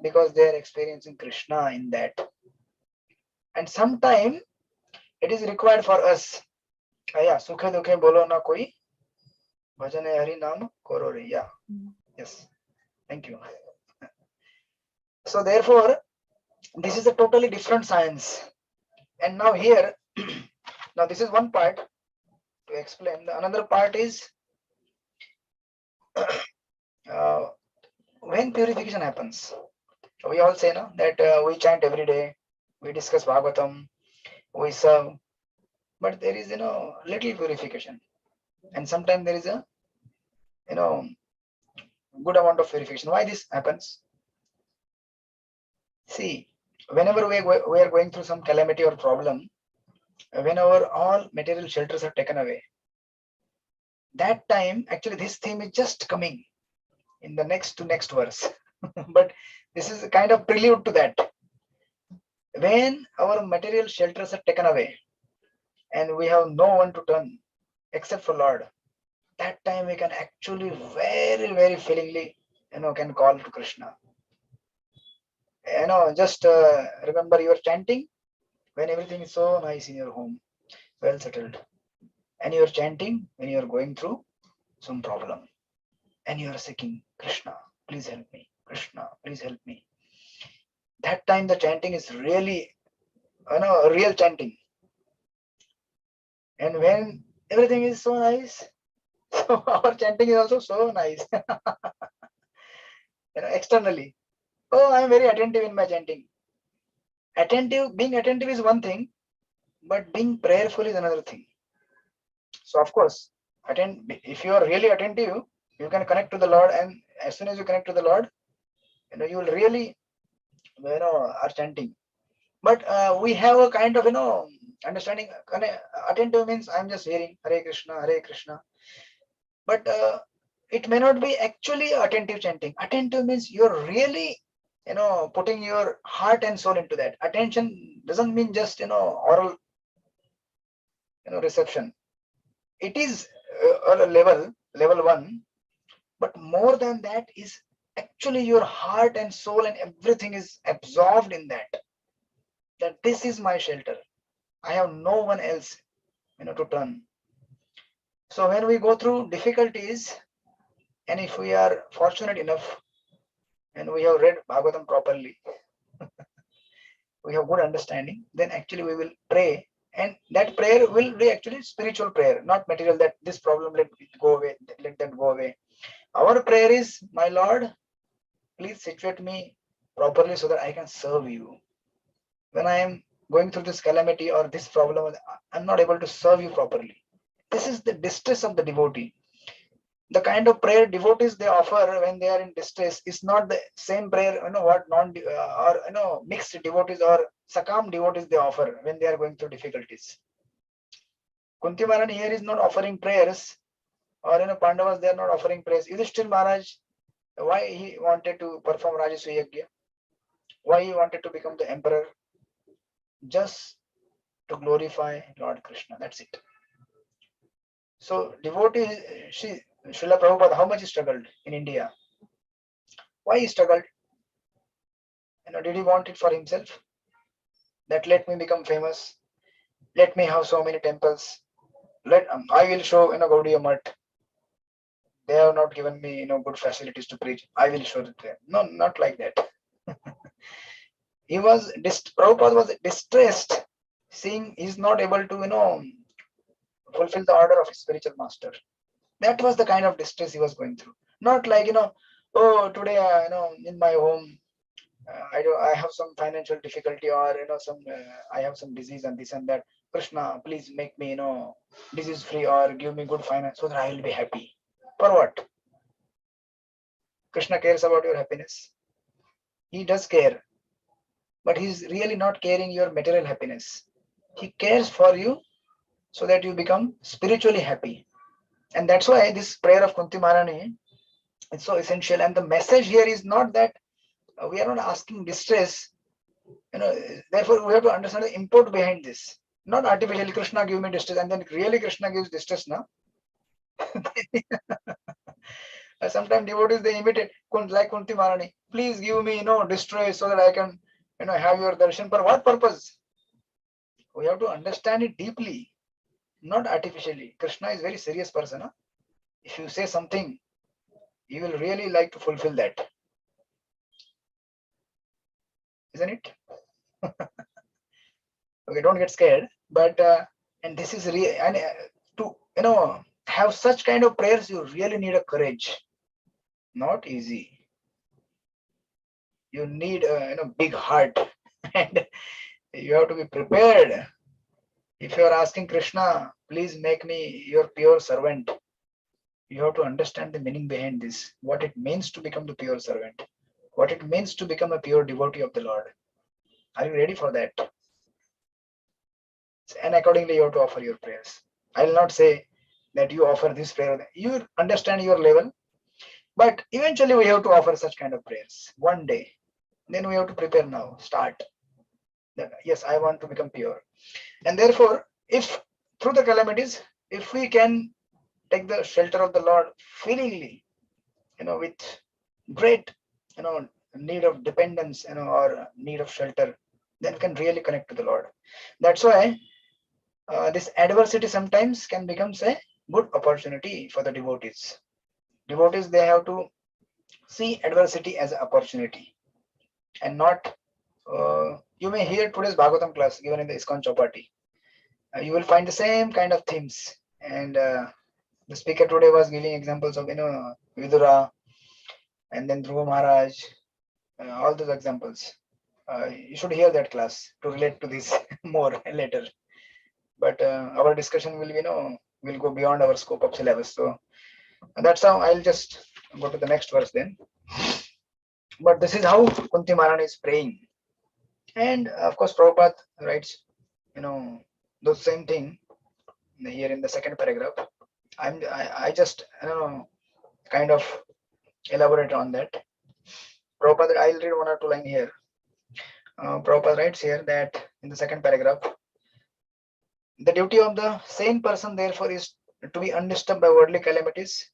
Because they are experiencing Krishna in that. And sometime it is required for us. Yeah, sukhe dukhe bolo na koi, bhajane hari naam koro re. Yeah. Yes. Thank you. So therefore, this is a totally different science. And now here, now this is one part. to explain. The another part is when purification happens. We all say no that we chant every day, we discuss Bhagavatam, we serve, but there is little purification, and sometimes there is a good amount of purification. Why this happens? See, whenever we are going through some calamity or problem, whenever all material shelters are taken away, that time actually this theme is just coming in the next verse. But this is a kind of prelude to that. When our material shelters are taken away and we have no one to turn except for Lord, that time we can actually very, very feelingly, can call to Krishna. Just remember your chanting when everything is so nice in your home, well settled. And you're chanting when you're going through some problem and you're seeking Krishna, please help me. Krishna, please help me. That time the chanting is really, real chanting. And when everything is so nice, so our chanting is also so nice. Externally. Oh, I'm very attentive in my chanting. Being attentive is one thing, but being prayerful is another thing. So of course, if you are really attentive, you can connect to the Lord, and as soon as you connect to the Lord, you will really, are chanting. But we have a kind of, understanding. Attentive means I'm just hearing Hare Krishna, Hare Krishna. But it may not be actually attentive chanting. Attentive means you're really, putting your heart and soul into that. Attention doesn't mean just, oral, reception. It is a level 1, but more than that is actually your heart and soul and everything is absorbed in that. That this is my shelter. I have no one else, to turn. So when we go through difficulties, and if we are fortunate enough and we have read Bhagavatam properly, we have good understanding, then actually we will pray, and that prayer will be actually spiritual prayer, not material, that this problem let it go away, let them go away. Our prayer is, my Lord, please situate me properly so that I can serve you. When I am going through this calamity or this problem, I'm not able to serve you properly. This is the distress of the devotee. The kind of prayer devotees they offer when they are in distress is not the same prayer, what mixed devotees or sakam devotees they offer when they are going through difficulties. Kunti Maharani here is not offering prayers, or Pandavas they are not offering prayers. Yudhishthira Maharaj, why he wanted to perform Rajasva Yajna? Why he wanted to become the emperor? Just to glorify Lord Krishna. That's it. So devotee, Srila Prabhupada, how much he struggled in India? Why he struggled? Did he want it for himself? That let me become famous, let me have so many temples, I will show Gaudiya Mutt. They have not given me good facilities to preach. I will show it to them. No, not like that. Prabhupada was distressed, seeing he's not able to fulfill the order of his spiritual master. That was the kind of distress he was going through. Not like oh, today in my home I have some financial difficulty, or I have some disease and this and that. Krishna, please make me disease free, or give me good finance so that I will be happy. For what? Krishna cares about your happiness. He does care, but he's really not caring your material happiness. He cares for you so that you become spiritually happy. And that's why this prayer of Kunti Maharani is so essential. And the message here is not that we are not asking distress. Therefore we have to understand the import behind this. Not artificially Krishna give me distress and then really Krishna gives distress now. Sometimes devotees they imitate like Kunti Maharani. Please give me distress so that I can have your darshan. For what purpose? We have to understand it deeply, not artificially. Krishna is very serious person. Huh? If you say something, you will really like to fulfill that, isn't it? Okay, don't get scared. But and this is real. And to have such kind of prayers, you really need a courage. Not easy. You need a big heart, and you have to be prepared. If you are asking Krishna, please make me your pure servant, you have to understand the meaning behind this, what it means to become the pure servant, what it means to become a pure devotee of the Lord. Are you ready for that? And accordingly, you have to offer your prayers. I will not say that you offer this prayer. You understand your level, but eventually we have to offer such kind of prayers one day. Then we have to prepare now, start. Yes, I want to become pure. And therefore, if through the calamities, if we can take the shelter of the Lord feelingly, with great, need of dependence, or need of shelter, then can really connect to the Lord. That's why this adversity sometimes can become a good opportunity for the devotees. Devotees, they have to see adversity as an opportunity and not. You may hear today's Bhagavatam class given in the ISKCON Chopati. You will find the same kind of themes, and the speaker today was giving examples of Vidura and then Dhruva Maharaj, all those examples. You should hear that class to relate to this more later. But our discussion will will go beyond our scope of syllabus. So that's how I'll just go to the next verse then. But this is how Kunti Maharani is praying, and of course Prabhupada writes, the same thing here in the second paragraph. I just kind of elaborate on that. Prabhupada, I'll read one or two lines here. Prabhupada writes here that in the second paragraph, the duty of the sane person therefore is to be undisturbed by worldly calamities,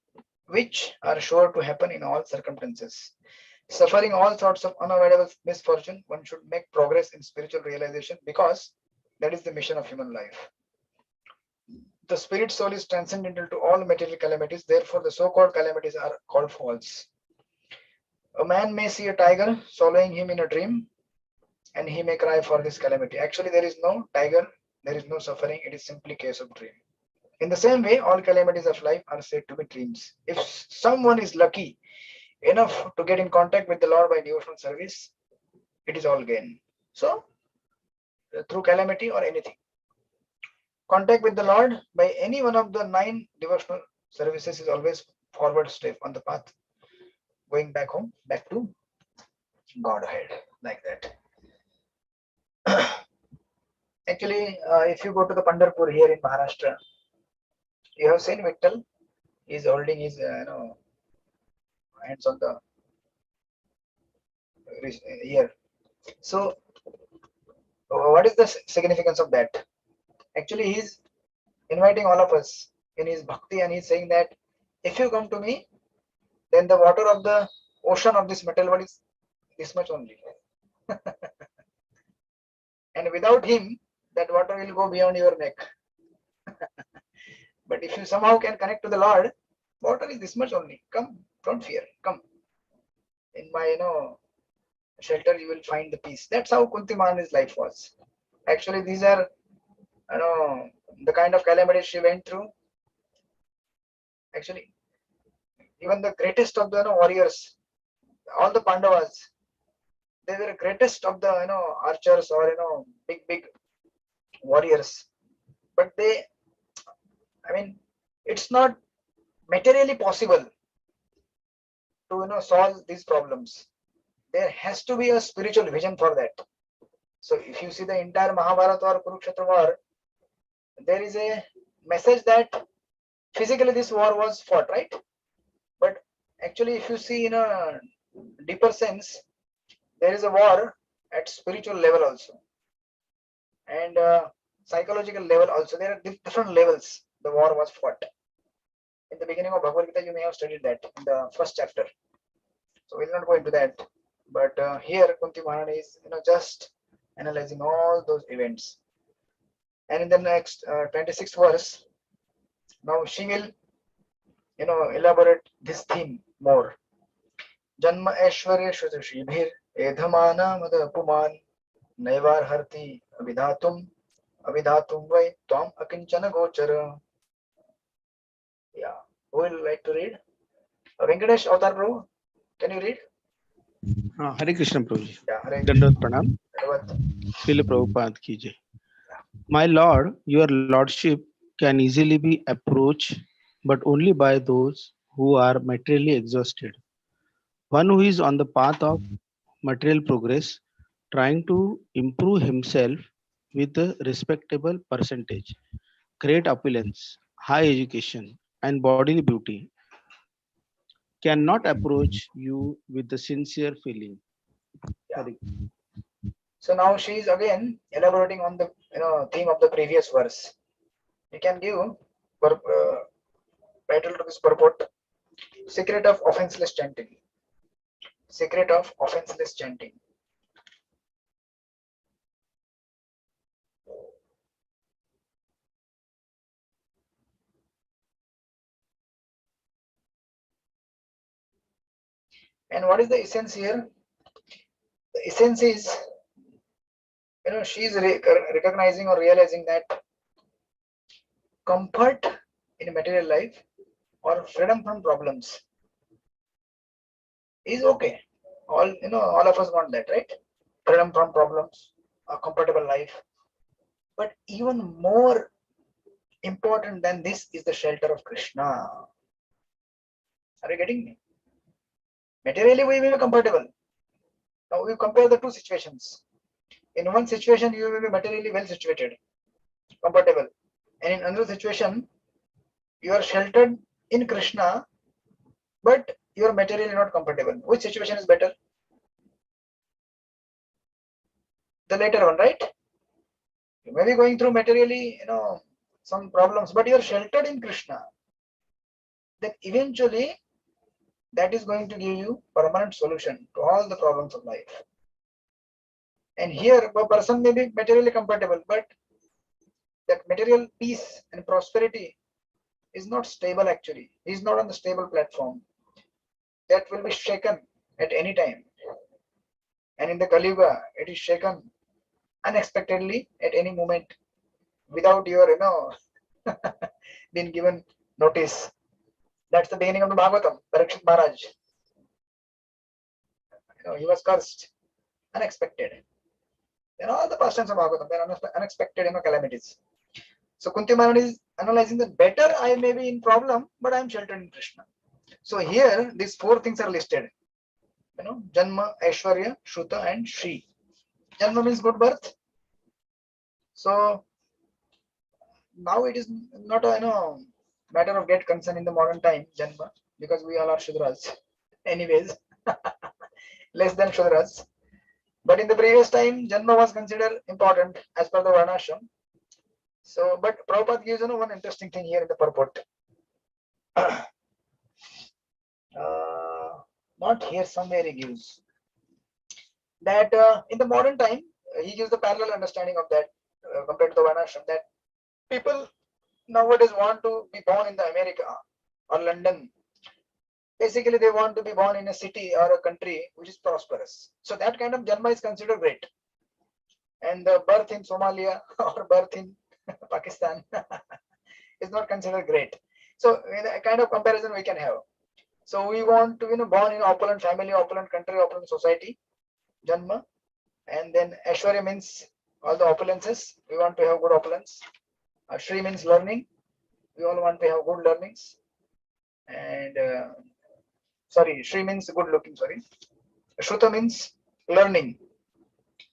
which are sure to happen in all circumstances. Suffering all sorts of unavoidable misfortune, one should make progress in spiritual realization, because that is the mission of human life. The spirit soul is transcendental to all material calamities, therefore the so-called calamities are called false. A man may see a tiger swallowing him in a dream, and he may cry for this calamity. Actually, there is no tiger, there is no suffering, it is simply case of dream. In the same way, all calamities of life are said to be dreams. If someone is lucky enough to get in contact with the Lord by devotional service, it is all gain. So, through calamity or anything, contact with the Lord by any one of the 9 devotional services is always forward step on the path, going back home, back to Godhead, like that. Actually, if you go to the Pandharpur here in Maharashtra, you have seen Vittal. He is holding his hands on the ear. So, what is the significance of that? Actually, he is inviting all of us in his bhakti, and he is saying that if you come to me, then the water of the ocean of this metal world is this much only. And without him, that water will go beyond your neck. But if you somehow can connect to the Lord, water is this much only. Come, don't fear. Come. In my shelter, you will find the peace. That's how Kunti Maharani's life was. Actually, these are the kind of calamities she went through. Actually, even the greatest of the warriors, all the Pandavas, they were the greatest of the archers or big warriors. But they, it's not materially possible to solve these problems. There has to be a spiritual vision for that. So if you see the entire Mahabharata or Kurukshetra war, there is a message that physically this war was fought, right? But actually, if you see in a deeper sense, there is a war at spiritual level also, and psychological level also. There are different levels the war was fought. In the beginning of Bhagavad Gita, you may have studied that in the first chapter. So we'll not go into that. But here Kunti Maharani is just analyzing all those events. And in the next 26th verse, now she will elaborate this theme more. Janma Aishwarya Shrushibhir Edhamana Madapuman Naivar Harti Abhidhatum Vai Tvam Akinchana Gochara. Who will like to read? Venkatesh Avatar Prabhu, can you read? Hare Krishna Prabhuji. Yeah, Hare Dandavat Pranam. Krishna. Srila Prabhupada ki jai. My Lord, your Lordship can easily be approached, but only by those who are materially exhausted. One who is on the path of material progress, trying to improve himself with a respectable percentage, great opulence, high education, and bodily beauty, cannot approach you with the sincere feeling. Yeah. Hare So now she is again elaborating on the theme of the previous verse. We can give title to this purport: Secret of Offenseless Chanting. Secret of Offenseless Chanting. And what is the essence here? The essence is, she is recognizing or realizing that comfort in material life or freedom from problems is okay. All of us want that, right? Freedom from problems, a comfortable life. But even more important than this is the shelter of Krishna. Are you getting me? Materially, we will be comfortable. Now we compare the two situations. In one situation, you will be materially well situated, comfortable, and in another situation, you are sheltered in Krishna, but you are materially not comfortable. Which situation is better? The later one, right? You may be going through materially, some problems, but you are sheltered in Krishna. Then eventually, that is going to give you permanent solution to all the problems of life. And here, a person may be materially comfortable, but that material peace and prosperity is not stable actually. He is not on the stable platform. That will be shaken at any time. And in the Kali Yuga, it is shaken unexpectedly at any moment without your, being given notice. That's the beginning of the Bhagavatam, Parikshit Maharaj. He was cursed, unexpected. All the pastimes of Bhagavatam, they're unexpected, calamities. So Kunti Maharani is analyzing that better I may be in problem, but I am sheltered in Krishna. So here, these four things are listed. Janma, Aishwarya, Shruta, and Shri. Janma means good birth. So now it is not a matter of great concern in the modern time, Janma, because we all are Shudras. Anyways, less than Shudras. But in the previous time, Janma was considered important as per the Varnashram. So, but Prabhupada gives one interesting thing here in the purport. Not here, somewhere he gives that in the modern time, he gives the parallel understanding of that compared to the Varnashram, that people nowadays want to be born in the America or London. Basically, they want to be born in a city or a country which is prosperous. So that kind of Janma is considered great. And the birth in Somalia or birth in Pakistan is not considered great. So a kind of comparison we can have. So we want to be born in opulent family, opulent country, opulent society, Janma. And then Aishwarya means all the opulences. We want to have good opulence. Shri means learning. We all want to have good learnings. And Shri means good looking, Shruta means learning.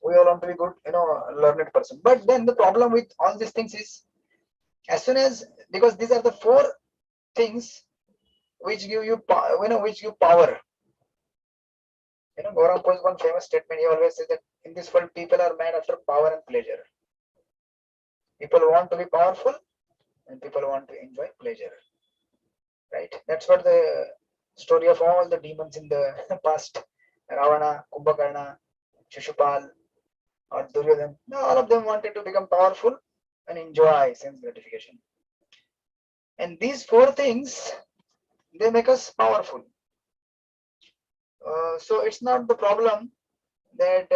We all want to be good, learned person. But then the problem with all these things is, as soon as, because these are the four things which give you, which give power. Gaurang Paul's one famous statement, he always says that in this world, people are mad after power and pleasure. People want to be powerful and people want to enjoy pleasure. Right? That's what the story of all the demons in the past, Ravana, Kumbhakarna, Shishupal, or Duryodhan, all of them wanted to become powerful and enjoy sense gratification. And these four things, they make us powerful. So it's not the problem that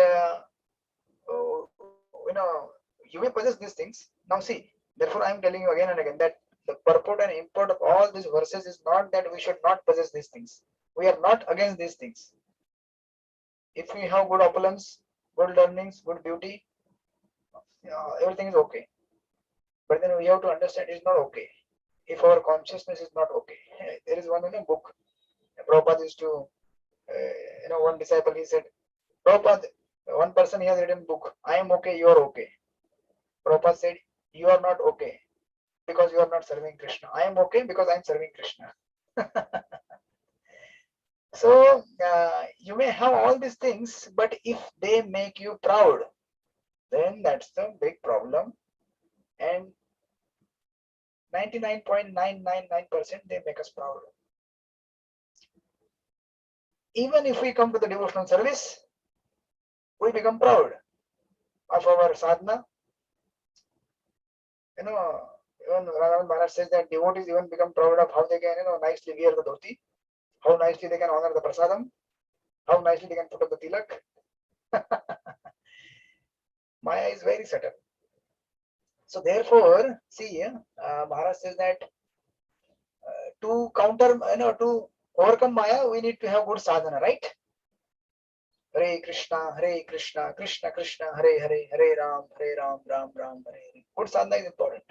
you may possess these things. Now see, therefore I am telling you again and again that The purport and import of all these verses is not that we should not possess these things. We are not against these things. If we have good opulence, good learnings, good beauty, everything is okay. But then we have to understand it's not okay. If our consciousness is not okay, there is one book. Prabhupada used to, one disciple, he said, Prabhupada, one person he has written book, I am okay, you are okay. Prabhupada said, you are not okay because you are not serving Krishna. I am okay because I am serving Krishna. So you may have all these things, but if they make you proud, then that's the big problem. And 99.999% they make us proud. Even if we come to the devotional service, we become proud of our sadhana. Even Radharani Maharaj says that devotees even become proud of how they can, nicely wear the dhoti, how nicely they can honor the prasadam, how nicely they can put up the tilak. Maya is very subtle. So therefore, see, Maharaj says that to counter, to overcome Maya, we need to have good sadhana, right? Hare Krishna, Krishna Krishna, Hare Hare, Hare Ram, Ram Ram, Hare Hare. Good sadhana is important.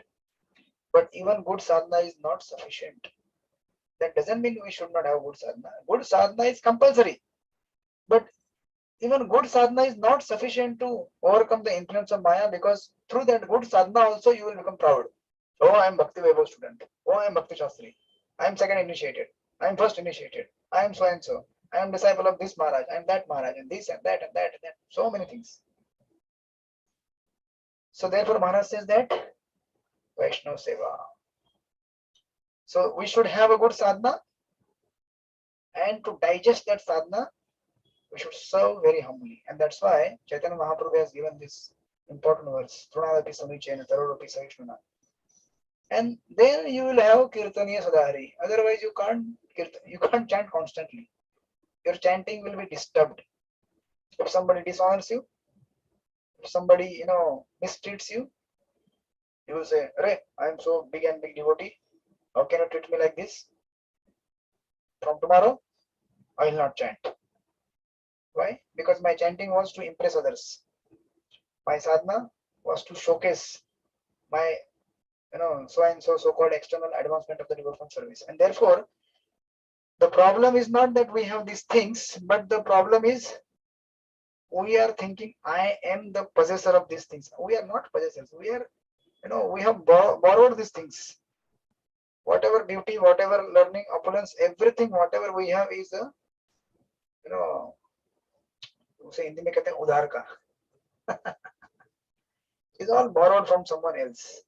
But even good sadhana is not sufficient. That doesn't mean we should not have good sadhana. Good sadhana is compulsory. But even good sadhana is not sufficient to overcome the influence of Maya, because through that good sadhana also you will become proud. Oh, I am Bhakti Vaibhav student. Oh, I am Bhakti Shastri. I am second initiated. I am first initiated. I am so and so. I am disciple of this Maharaj. I am that Maharaj, and this and that and that and that. So many things. So therefore Maharaj says that Vaishnava Seva. So we should have a good sadhana, and to digest that sadhana, we should serve very humbly. And that's why Chaitanya Mahaprabhu has given this important verse, Trunadapi Samichena Tarodapi Savishnuna. And then you will have Kirtaniya Sadhari. Otherwise you can't chant constantly. Your chanting will be disturbed. If somebody dishonors you, if somebody mistreats you, you will say, Arey, I am so big and big devotee. How can you treat me like this? From tomorrow, I will not chant. Why? Because my chanting was to impress others. My sadhana was to showcase my, so and so called external advancement of the devotional service. And therefore, the problem is not that we have these things, but the problem is we are thinking I am the possessor of these things. We are not possessors. We are, we have borrowed these things. Whatever beauty, whatever learning, opulence, everything, whatever we have is a, उसे हिंदी में कहते हैं उधार का. It's all borrowed from someone else,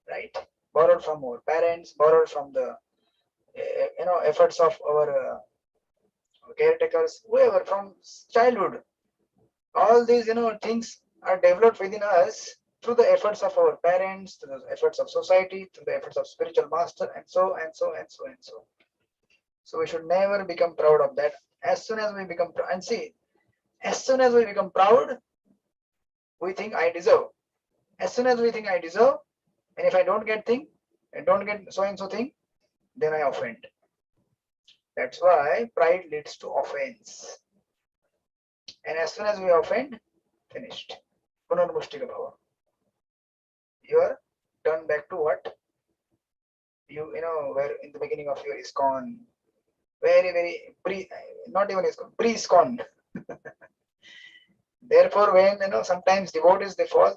right? Borrowed from our parents, borrowed from the efforts of our caretakers, whoever, from childhood. All these things are developed within us through the efforts of our parents, through the efforts of society, through the efforts of spiritual master, and so and so and so and so. So we should never become proud of that. As soon as we become proud, and see, as soon as we become proud, we think I deserve. As soon as we think I deserve, and if I don't get so and so thing, then I offend. That's why pride leads to offense. And as soon as we offend, finished. Punarmushtika bhava. You are turned back to what? You were in the beginning of your ISKCON. Very, very not even ISKCON, pre-ISKCON. Therefore, when sometimes devotees they fall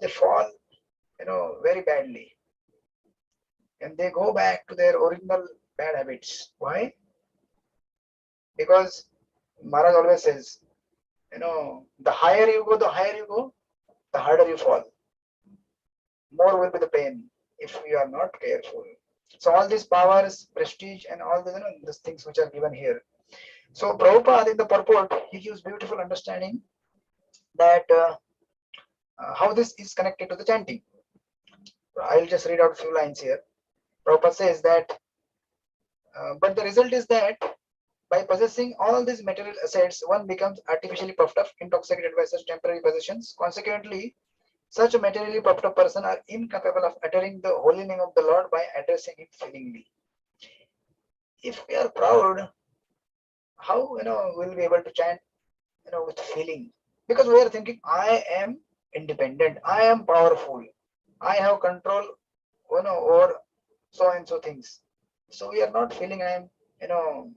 very badly. And they go back to their original bad habits. Why? Because Maharaj always says, the higher you go, the harder you fall. More will be the pain if you are not careful. So all these powers, prestige, and all these things which are given here. So Prabhupada in the purport, he gives beautiful understanding that how this is connected to the chanting. I'll just read out a few lines here. Prabhupada says that, but the result is that by possessing all these material assets, one becomes artificially puffed up, intoxicated by such temporary possessions. Consequently, Such a materially puffed up person are incapable of uttering the holy name of the Lord by addressing him feelingly. If we are proud, how we'll be able to chant with feeling? Because we are thinking, I am independent, I am powerful, I have control over so and so things. So we are not feeling I am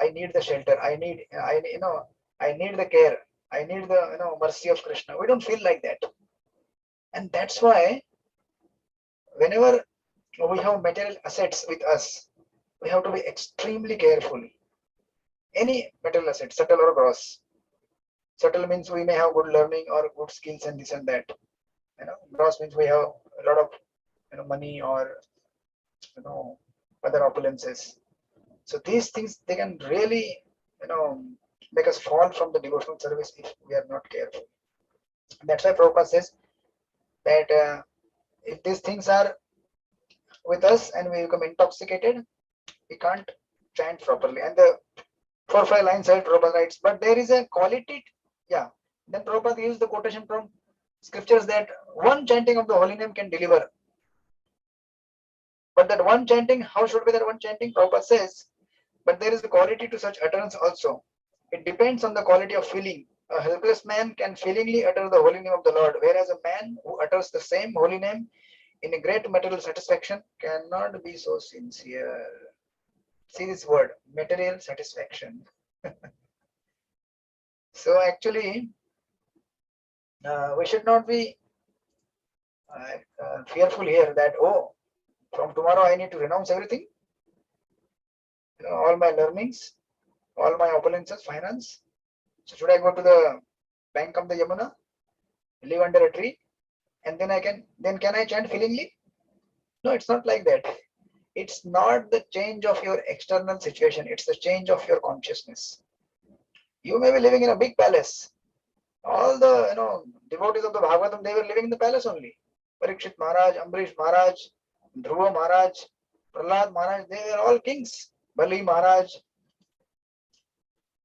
I need the shelter, I need the care, I need the mercy of Krishna. We don't feel like that. And that's why whenever we have material assets with us, we have to be extremely careful. Any material asset, subtle or gross. Subtle means we may have good learning or good skills and this and that. Gross means we have a lot of money or other opulences. So these things, they can really make us fall from the devotional service if we are not careful. That's why Prabhupada says that if these things are with us and we become intoxicated, we can't chant properly. And the 4-5 lines ahead, Prabhupada writes, but there is a quality. Yeah. Then Prabhupada gives the quotation from scriptures that one chanting of the holy name can deliver. But that one chanting, how should be that one chanting? Prabhupada says, but there is a quality to such utterance also. It depends on the quality of feeling. A helpless man can feelingly utter the holy name of the Lord, whereas a man who utters the same holy name in a great material satisfaction cannot be so sincere. See this word, material satisfaction. So actually, we should not be fearful here that, oh, from tomorrow I need to renounce everything, all my learnings, all my opulences, finance. So should I go to the bank of the Yamuna, live under a tree, and then can I chant feelingly? No, it's not like that. It's not the change of your external situation, it's the change of your consciousness. You may be living in a big palace. All the devotees of the Bhagavatam, they were living in the palace only. Parikshit Maharaj, Ambrish Maharaj, Dhruva Maharaj, Prahlad Maharaj, they were all kings. Bali Maharaj.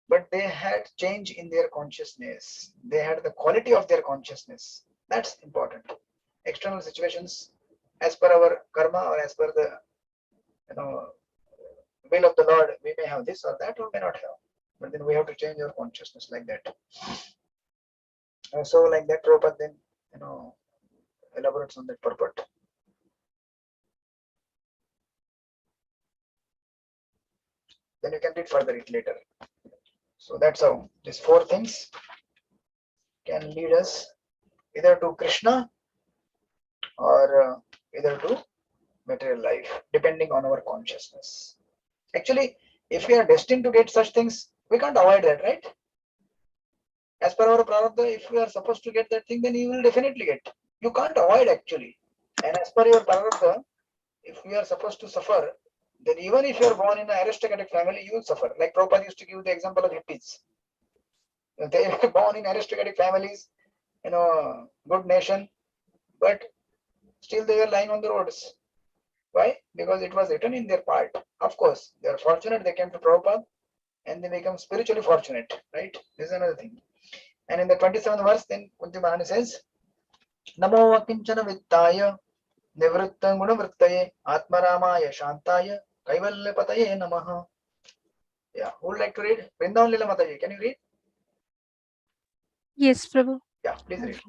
But they had change in their consciousness. They had the quality of their consciousness. That's important. External situations, as per our karma or as per the will of the Lord, we may have this or that or may not have. But then we have to change our consciousness like that. So like that, Prabhupada then elaborates on that purport. Then you can read further it later. So that's how these 4 things can lead us either to Krishna or either to material life, depending on our consciousness. Actually, if we are destined to get such things, we can't avoid that, right? As per our prarabdha, if we are supposed to get that thing, then you will definitely get. You can't avoid actually. And as per your prarabdha, if we are supposed to suffer, then even if you are born in an aristocratic family, you will suffer. Like Prabhupada used to give the example of hippies. They were born in aristocratic families, good nation, but still they were lying on the roads. Why? Because it was written in their part. Of course, they are fortunate they came to Prabhupada and they become spiritually fortunate, right? This is another thing. And in the 27th verse, then Kunti Mahani says, Namo Akinchana Vittaya Nivritta Gunavrittaye Atmaramaya Shantaya Kaivalyapataye Namaha. Yeah, who would like to read? Vrindavan Lila Mataji, can you read? Yes, Prabhu. Yeah, please read.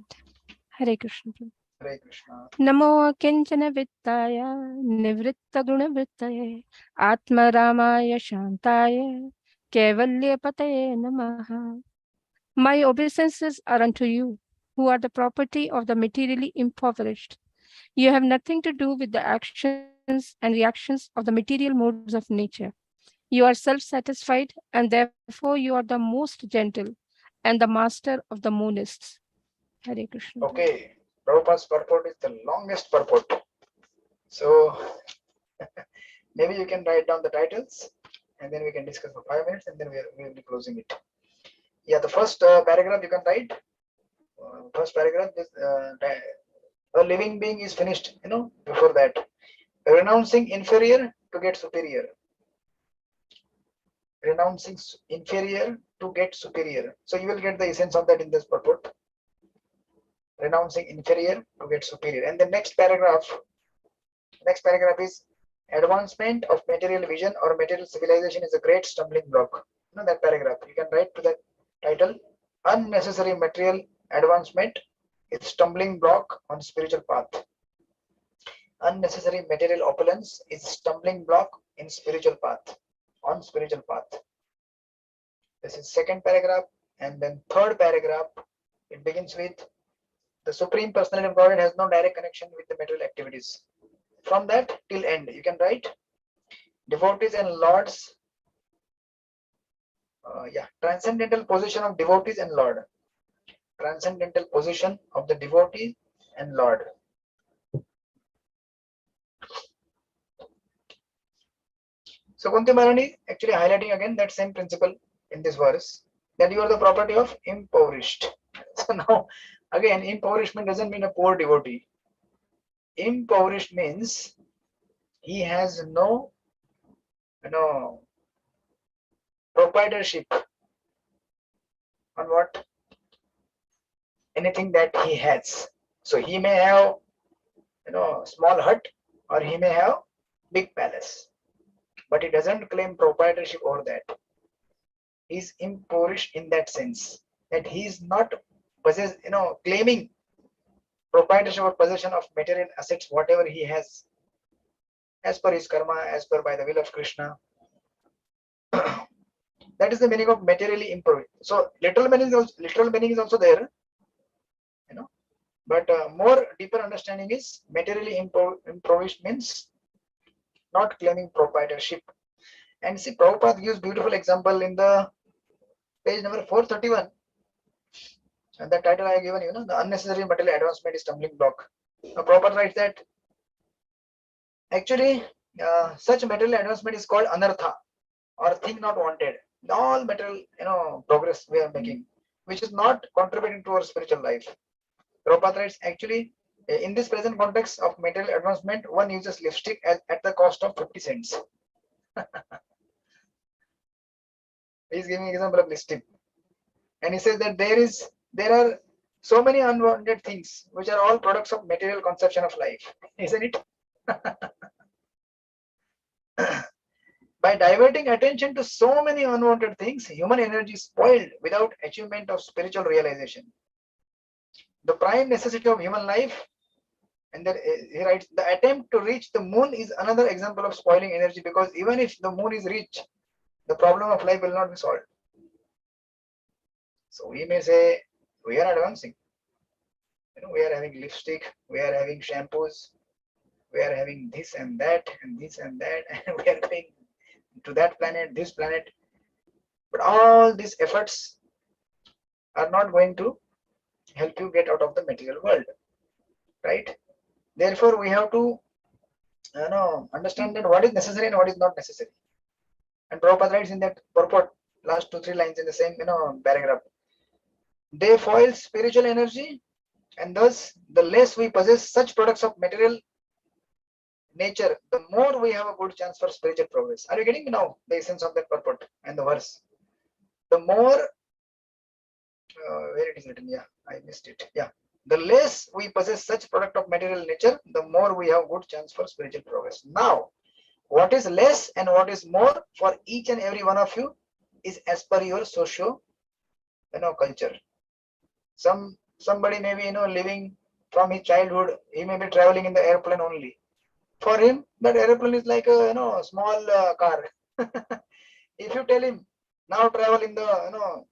Hare Krishna, Prabhu. Hare Krishna. Namo Kinchana Vittaya Nivritta Gunavrittaye Atmaramaya Shantaya Kaivalyapataye Namaha. My obeisances are unto you, who are the property of the materially impoverished. You have nothing to do with the actions and reactions of the material modes of nature. You are self-satisfied, and therefore you are the most gentle and the master of the monists. Hare Krishna. Okay, Prabhupada's purport is the longest purport. So maybe you can write down the titles and then we can discuss for 5 minutes and then we will be closing it. Yeah, the first paragraph you can write. First paragraph is a living being is finished, before that. Renouncing inferior to get superior. Renouncing inferior to get superior. So you will get the essence of that in this purport. renouncing inferior to get superior. And the next paragraph is advancement of material vision or material civilization is a great stumbling block. You know that paragraph. You can write to the title, unnecessary material advancement is stumbling block on spiritual path. Unnecessary material opulence is stumbling block in spiritual path, on spiritual path. This is second paragraph. And then third paragraph, it begins with the Supreme Personality of Godhead has no direct connection with the material activities. From that till end, you can write devotees and lords. Transcendental position of devotees and Lord. Transcendental position of the devotee and Lord. So Kunti Maharani actually highlighting again that same principle in this verse, that you are the property of impoverished. So now again, impoverishment doesn't mean a poor devotee. Impoverished means he has no proprietorship on what anything that he has. So he may have small hut or he may have big palace, but he doesn't claim proprietorship over that. He's impoverished in that sense that he is not claiming proprietorship or possession of material assets, whatever he has, as per his karma, as per by the will of Krishna. That is the meaning of materially impoverished. So literal meaning is also there, but more deeper understanding is materially impoverished means not claiming proprietorship. And see, Prabhupada gives beautiful example in the page number 431. And the title I have given, the unnecessary material advancement is stumbling block. Now, Prabhupada writes that actually such material advancement is called anartha or thing not wanted. All material progress we are making, which is not contributing to our spiritual life. Prabhupada writes actually in this present context of material advancement, one uses lipstick at the cost of 50 cents. He is giving example of lipstick, and he says that there are so many unwanted things which are all products of material conception of life, isn't it? By diverting attention to so many unwanted things, human energy is spoiled without achievement of spiritual realization. The prime necessity of human life, and then he writes, the attempt to reach the moon is another example of spoiling energy, because even if the moon is reached, the problem of life will not be solved. So we may say we are advancing. We are having lipstick, we are having shampoos, we are having this and that, and this and that, and we are going to that planet, this planet. But all these efforts are not going to help you get out of the material world, right? Therefore, we have to understand that what is necessary and what is not necessary. And Prabhupada writes in that purport, last 2-3 lines in the same paragraph. They foil spiritual energy, and thus the less we possess such products of material nature, the more we have a good chance for spiritual progress. Are you getting now the essence of that purport and the verse? The more, where it is written? Yeah, I missed it. Yeah, the less we possess such product of material nature, the more we have good chance for spiritual progress. Now, what is less and what is more for each and every one of you is as per your socio culture. Somebody may be living from his childhood, he may be traveling in the airplane only. For him, that airplane is like a small car. If you tell him now travel in the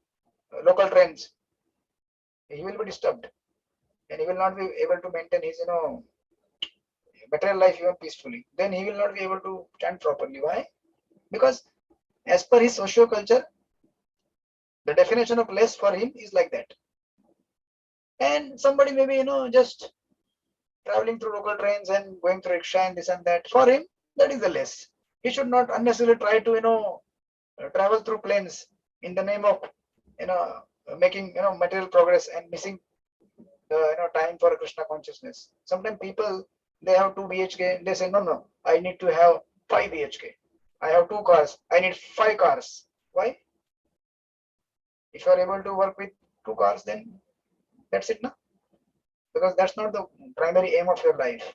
local trains, he will be disturbed, and he will not be able to maintain his material life even peacefully. Then he will not be able to stand properly. Why? Because as per his socio culture, the definition of less for him is like that. And somebody may be just traveling through local trains and going through rickshaw and this and that. For him, that is the less. He should not unnecessarily try to travel through planes in the name of making material progress and missing the time for Krishna consciousness. Sometimes people, they have 2 BHK, they say no, I need to have 5 BHK. I have 2 cars, I need 5 cars. Why? If you are able to work with 2 cars, then that's it, no? because that's not the primary aim of your life.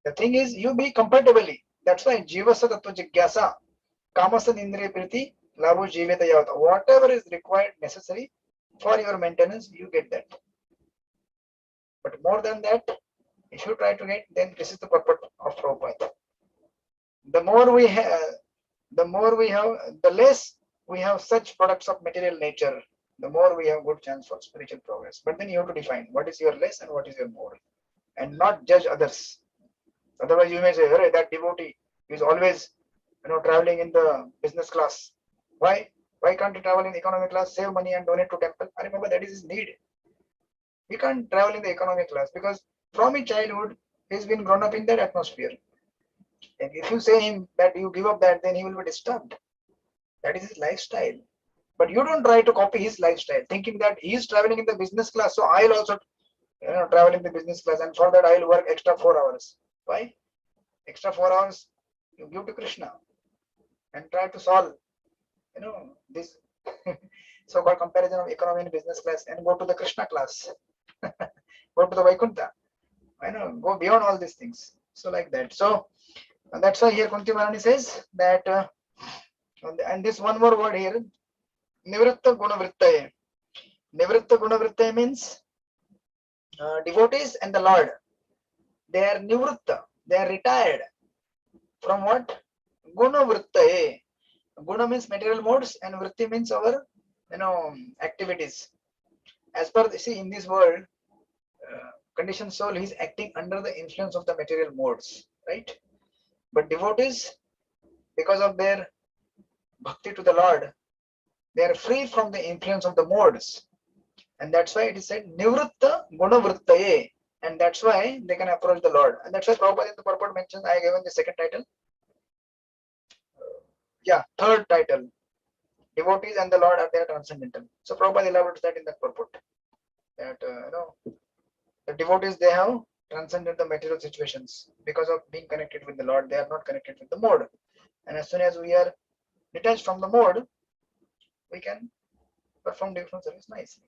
The thing is, you be comfortably. That's why Jivasa Tattva Jigyasa, Kamasa Nindriya Priti, Labu Jiveta Yavata. Whatever is required, necessary for your maintenance, you get that. But more than that, if you try to get, then this is the purpose of Prabhupada. The more we have, the less we have such products of material nature, the more we have good chance for spiritual progress. But then you have to define what is your less and what is your more, and not judge others. Otherwise, you may say, "Hey, that devotee is always, traveling in the business class. Why? Why can't he travel in economy class, save money and donate to temple?" I remember that is his need. He can't travel in the economy class because from his childhood he's been grown up in that atmosphere. And if you say him that you give up that, then he will be disturbed. That is his lifestyle. But you don't try to copy his lifestyle, thinking that he is traveling in the business class, so I'll also travel in the business class, and for that I'll work extra 4 hours. Why? Extra 4 hours you give to Krishna and try to solve, this so-called comparison of economy and business class, and go to the Krishna class, go to the Vaikuntha. Go beyond all these things. So like that. So that's why here Kunti Maharani says that, and this one more word here, Nivritta Gunavrittaye. Nivritta Gunavrittaye means devotees and the Lord. They are Nivritta. They are retired from what? Gunavrittaye. Guna means material modes, and Vritti means our, activities. As per, see, in this world, conditioned soul is acting under the influence of the material modes, right? But devotees, because of their bhakti to the Lord, they are free from the influence of the modes, and that's why it is said Nivritta Gunavrittaye, and that's why they can approach the Lord. And that's why Prabhupada in the purport mentions, I given the second title, third title, devotees and the Lord are there transcendental. So Prabhupada elaborates that in that purport, that the devotees, they have transcended the material situations because of being connected with the Lord. They are not connected with the mode, and as soon as we are detached from the mode, we can perform devotional service nicely,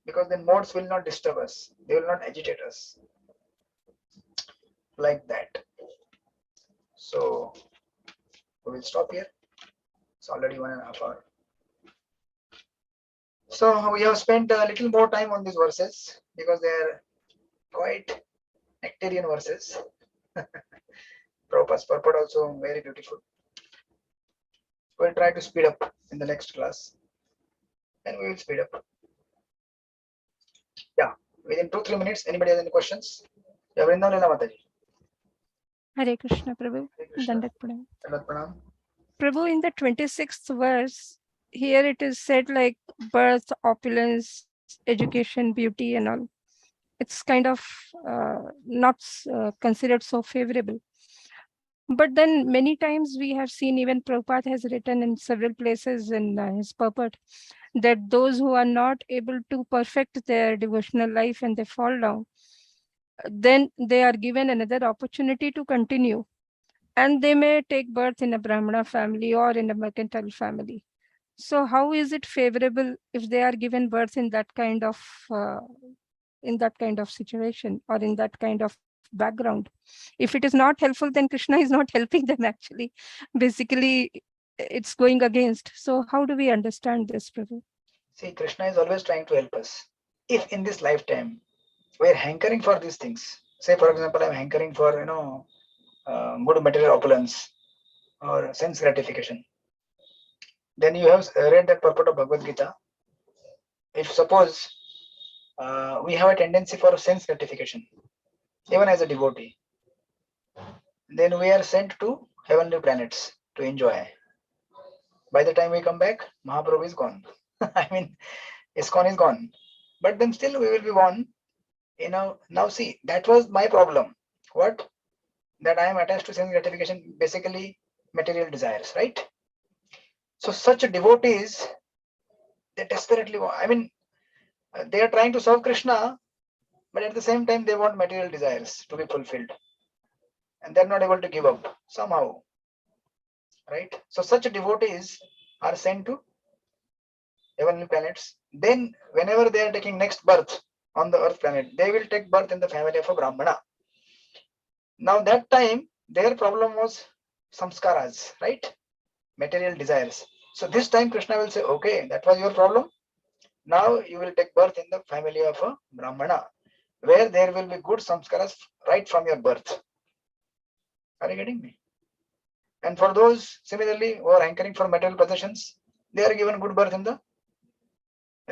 because then modes will not disturb us, they will not agitate us, like that. So we will stop here. It's already 1.5 hours. So we have spent a little more time on these verses because they are quite nectarian verses. Prabhupada's purport also very beautiful. We'll try to speed up in the next class, and we will speed up. Yeah, within 2-3 minutes. Anybody has any questions? Yeah, Vrindavan Mataji. Hare Krishna, Prabhu. Hare Krishna. Dandat Pranam. Dandat Pranam. Prabhu, in the 26th verse, here it is said like birth, opulence, education, beauty, and all. It's kind of not considered so favorable. But then many times we have seen, even Prabhupada has written in several places in his purport, that those who are not able to perfect their devotional life and they fall down, then they are given another opportunity to continue. And they may take birth in a Brahmana family or in a mercantile family. So how is it favorable if they are given birth in that kind of situation or in that kind of background? If it is not helpful, then Krishna is not helping them actually. Basically, it's going against. So how do we understand this, Prabhu? See, Krishna is always trying to help us. If in this lifetime we are hankering for these things, say for example, I'm hankering for good material opulence or sense gratification, then you have read that purport of Bhagavad Gita. If suppose we have a tendency for sense gratification, even as a devotee, then we are sent to heavenly planets to enjoy. By the time we come back, Mahaprabhu is gone. I mean, ISKCON is gone. But then still we will be born. Now see, that was my problem. What? That I am attached to sense gratification, basically material desires, right? So such devotees, they desperately want, they are trying to serve Krishna, but at the same time they want material desires to be fulfilled, and they're not able to give up somehow, right? So such devotees are sent to heavenly planets. Then whenever they are taking next birth, on the earth planet, they will take birth in the family of a Brahmana. Now that time, their problem was samskaras, right? Material desires. So this time Krishna will say, okay, that was your problem. Now you will take birth in the family of a Brahmana, where there will be good samskaras right from your birth. Are you getting me? And for those similarly who are hankering for material possessions, they are given good birth in the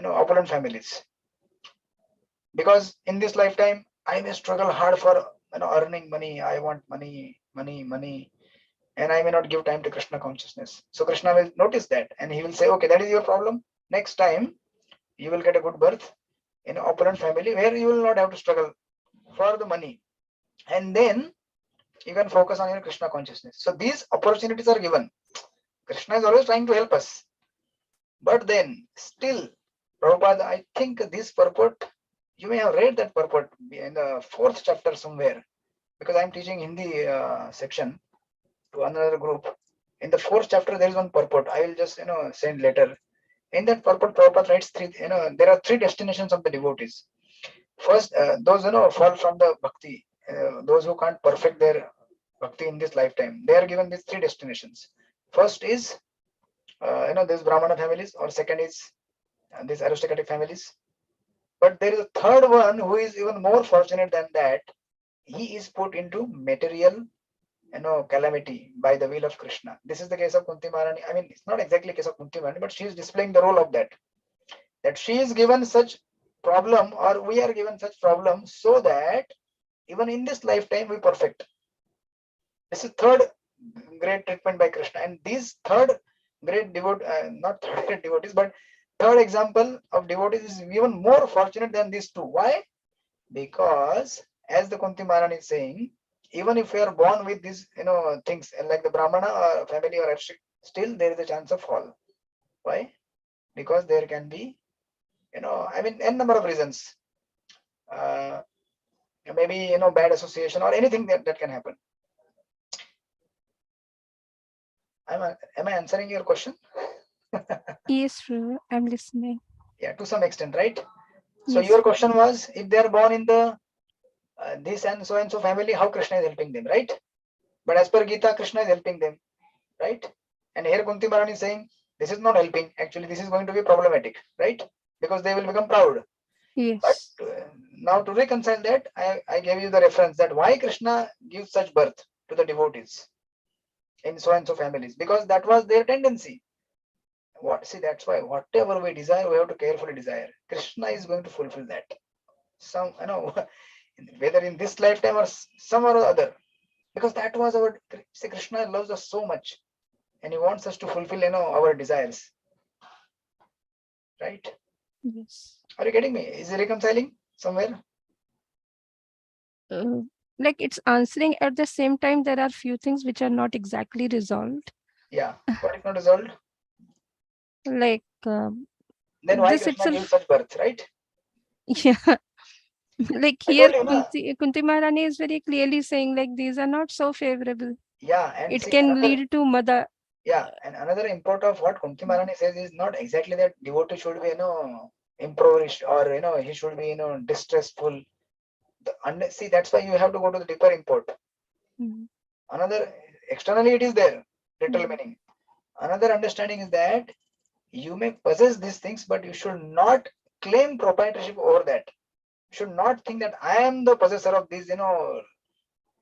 opulent families. Because in this lifetime, I may struggle hard for earning money. I want money, and I may not give time to Krishna consciousness. So Krishna will notice that, and he will say, okay, that is your problem. Next time, you will get a good birth in an opulent family where you will not have to struggle for the money, and then you can focus on your Krishna consciousness. So these opportunities are given. Krishna is always trying to help us, but then still, Prabhupada, I think this purport, you may have read that purport in the 4th chapter somewhere, because I'm teaching Hindi section to another group. In the 4th chapter, there is one purport. I will just send later. In that purport, Prabhupada writes there are 3 destinations of the devotees. First, those fall from the bhakti, those who can't perfect their bhakti in this lifetime, they are given these 3 destinations. First is these Brahmana families, or second is these aristocratic families. But there is a third one who is even more fortunate than that. He is put into material calamity by the will of Krishna. This is the case of Kunti Maharani. I mean, it's not exactly the case of Kunti Maharani, but she is displaying the role of that she is given such problem, or we are given such problem, so that even in this lifetime we perfect. This is third great treatment by Krishna, and these third great not third great devotees, but third example of devotees is even more fortunate than these two. Why? Because as the Kunti Maharani is saying, even if we are born with these things like the Brahmana or family or still there is a chance of fall. Why? Because there can be n number of reasons. Maybe bad association or anything that can happen. Am I answering your question? Yes, sir. I'm listening. Yeah, to some extent, right? So Yes, your sir. question was, if they are born in the this and so family, how Krishna is helping them, right? But as per Gita, Krishna is helping them, right? And here Kunti Maharani is saying, this is not helping. Actually, this is going to be problematic, right? Because they will become proud. Yes. But now to reconcile that, I gave you the reference that why Krishna gives such birth to the devotees in so families, because that was their tendency. That's why whatever we desire, we have to carefully desire. Krishna is going to fulfill that. Some, whether in this lifetime or some or other, because that was our. Krishna loves us so much, and he wants us to fulfill our desires, right? Yes. Are you getting me? Is it reconciling somewhere? Like it's answering at the same time. There are few things which are not exactly resolved. Yeah. What is not resolved? Like then why this Krishna itself. gives such birth, right? Yeah. Like I here, told you, Kunti Maharani is very clearly saying like these are not so favorable. yeah, and It see, can lead to mother. Yeah, and another import of what Kunti Maharani says is not exactly that devotee should be impoverished, or he should be distressful. See, that's why you have to go to the deeper import. Another, externally it is there, literal meaning. Another understanding is that you may possess these things, but you should not claim proprietorship over that. You should not think that I am the possessor of these.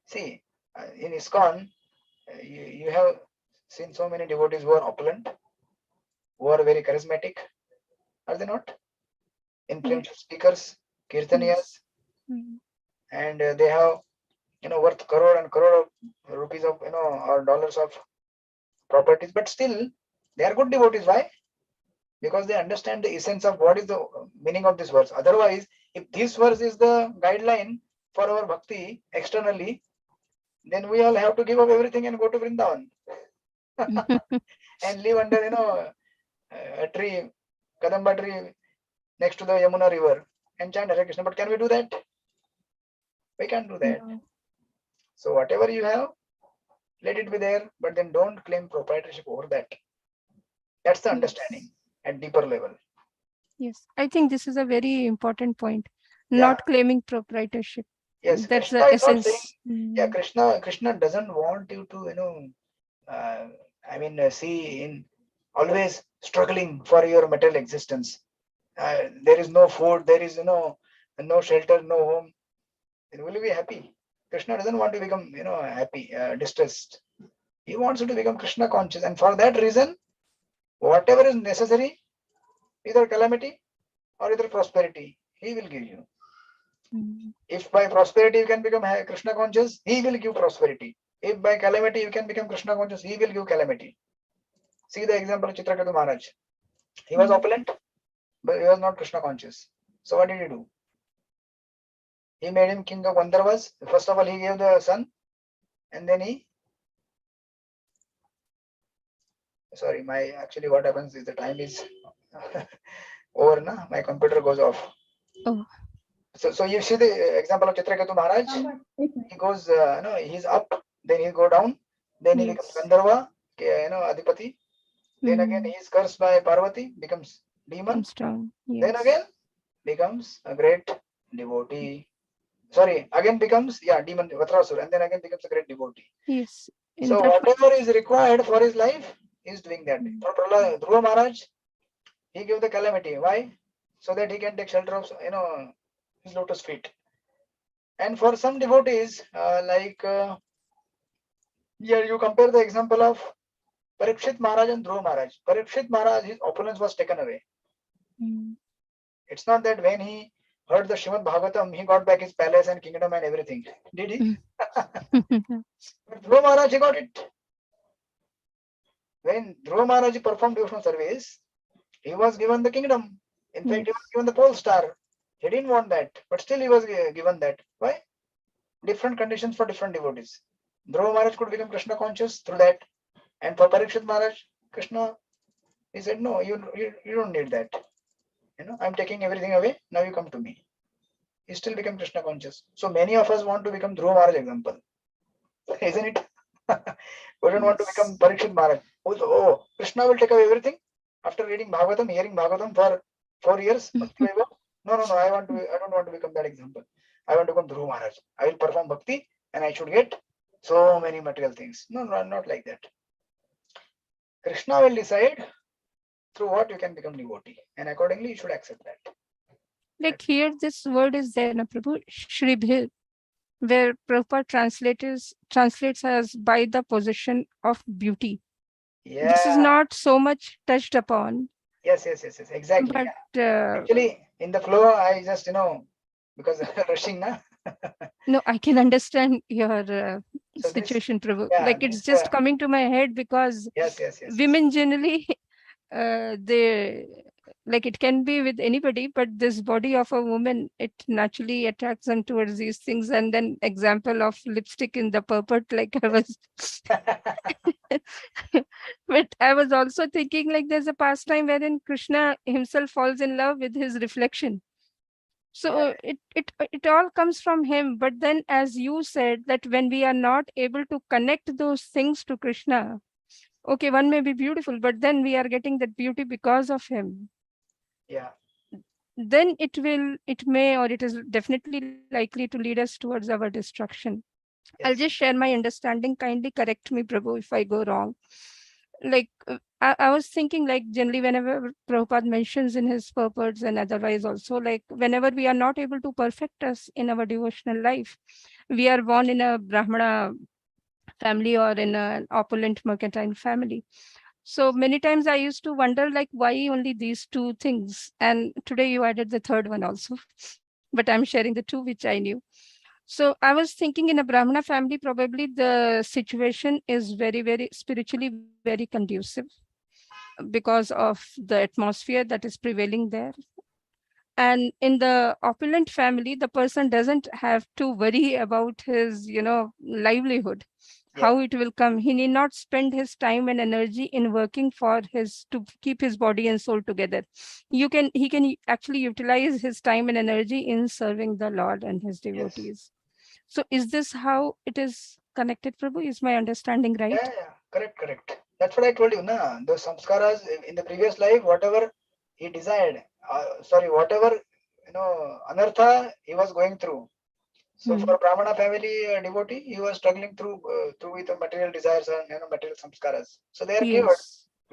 See, in ISKCON, you have seen so many devotees who are opulent, who are very charismatic, are they not? Influential speakers, kirtaniyas, and they have worth crore and crore of rupees of or dollars of properties, but still they are good devotees. Why? Because they understand the essence of what is the meaning of this verse. Otherwise, if this verse is the guideline for our bhakti externally, then we all have to give up everything and go to Vrindavan and live under a tree, Kadamba tree next to the Yamuna river and chant Hare Krishna. But can we do that? We can't do that. No. So whatever you have, let it be there, but then don't claim proprietorship over that. That's the understanding at deeper level. Yes, I think this is a very important point. not claiming proprietorship. Yes, That's Krishna the is not saying. essence. Yeah, Krishna doesn't want you to, see in always struggling for your material existence. There is no food, there is no shelter, no home. Then will you be happy? Krishna doesn't want to become happy, distressed. He wants you to become Krishna conscious, and for that reason, whatever is necessary, either calamity or either prosperity, he will give you. If by prosperity you can become Krishna conscious, he will give prosperity. If by calamity you can become Krishna conscious, he will give calamity. See the example of Chitraketu Maharaj. He was opulent, but he was not Krishna conscious. So what did he do? He made him king of Gandharvas. First of all, he gave the son, and then sorry, what happens is the time is over, na? My computer goes off. Oh. So you see the example of Chitraketu Maharaj. He goes, he's up, then he go down, then he becomes Gandharva, Adipati. Then again he is cursed by Parvati, becomes demon. Then again becomes a great devotee. Sorry, again becomes demon Vatrasur, and then again becomes a great devotee. Yes. So whatever is required for his life, he is doing that. For Dhruva Maharaj, he gave the calamity. Why? So that he can take shelter of his lotus feet. And for some devotees, you compare the example of Parikshit Maharaj and Dhruva Maharaj. Parikshit Maharaj, his opulence was taken away. It's not that when he heard the Srimad Bhagavatam, he got back his palace and kingdom and everything. Did he? But Dhruva Maharaj, he got it. When Dhruva Maharaj performed devotional service, he was given the kingdom. In fact, he was given the pole star. He didn't want that, but still he was given that. Why? Different conditions for different devotees. Dhruva Maharaj could become Krishna conscious through that. And for Parikshit Maharaj, Krishna, he said, no, you don't need that. I'm taking everything away. Now you come to me. He still became Krishna conscious. So many of us want to become Dhruva Maharaj example. Isn't it? We don't want to become Parikshit Maharaj. Oh, Krishna will take away everything after reading Bhagavatam, hearing Bhagavatam for 4 years. No, I don't want to become that example. I want to become Dhruva Maharaj. I will perform bhakti and I should get so many material things. No, not like that. Krishna will decide through what you can become devotee, and accordingly you should accept that. Like here, this word is there, na Prabhu, Shribhir, where Prabhupada translates as by the possession of beauty. Yeah. This is not so much touched upon. Yes, exactly. But actually, in the flow, I just because rushing, na. No, I can understand your situation, Prabhu. Like it's just coming to my head because yes. women generally, they like it can be with anybody, but this body of a woman, it naturally attracts them towards these things. And then example of lipstick in the purport, like I was, but I was also thinking like there's a pastime wherein Krishna himself falls in love with his reflection. So it all comes from him. But then, as you said, that when we are not able to connect those things to Krishna, okay, one may be beautiful, but then we are getting that beauty because of him. Yeah. Then it may, or it is definitely likely to lead us towards our destruction. Yes. I'll just share my understanding. Kindly correct me, Prabhu, if I go wrong. Like I was thinking, like generally whenever Prabhupada mentions in his purports and otherwise also, like whenever we are not able to perfect us in our devotional life, we are born in a Brahmana family or in an opulent mercantile family. So many times I used to wonder, like, why only these two things? And today you added the third one also, but I'm sharing the two which I knew. So I was thinking in a Brahmana family, probably the situation is very, very spiritually very conducive because of the atmosphere that is prevailing there. And in the opulent family, the person doesn't have to worry about his, livelihood, how it will come. He need not spend his time and energy in working to keep his body and soul together. He can actually utilize his time and energy in serving the Lord and his devotees. So is this how it is connected, Prabhu? Is my understanding right? Yeah, correct. That's what I told you, na. Those samskaras in the previous life, whatever he desired, whatever anartha he was going through. So for Brahmana family devotee, he was struggling through with the material desires and material samskaras. So they are cured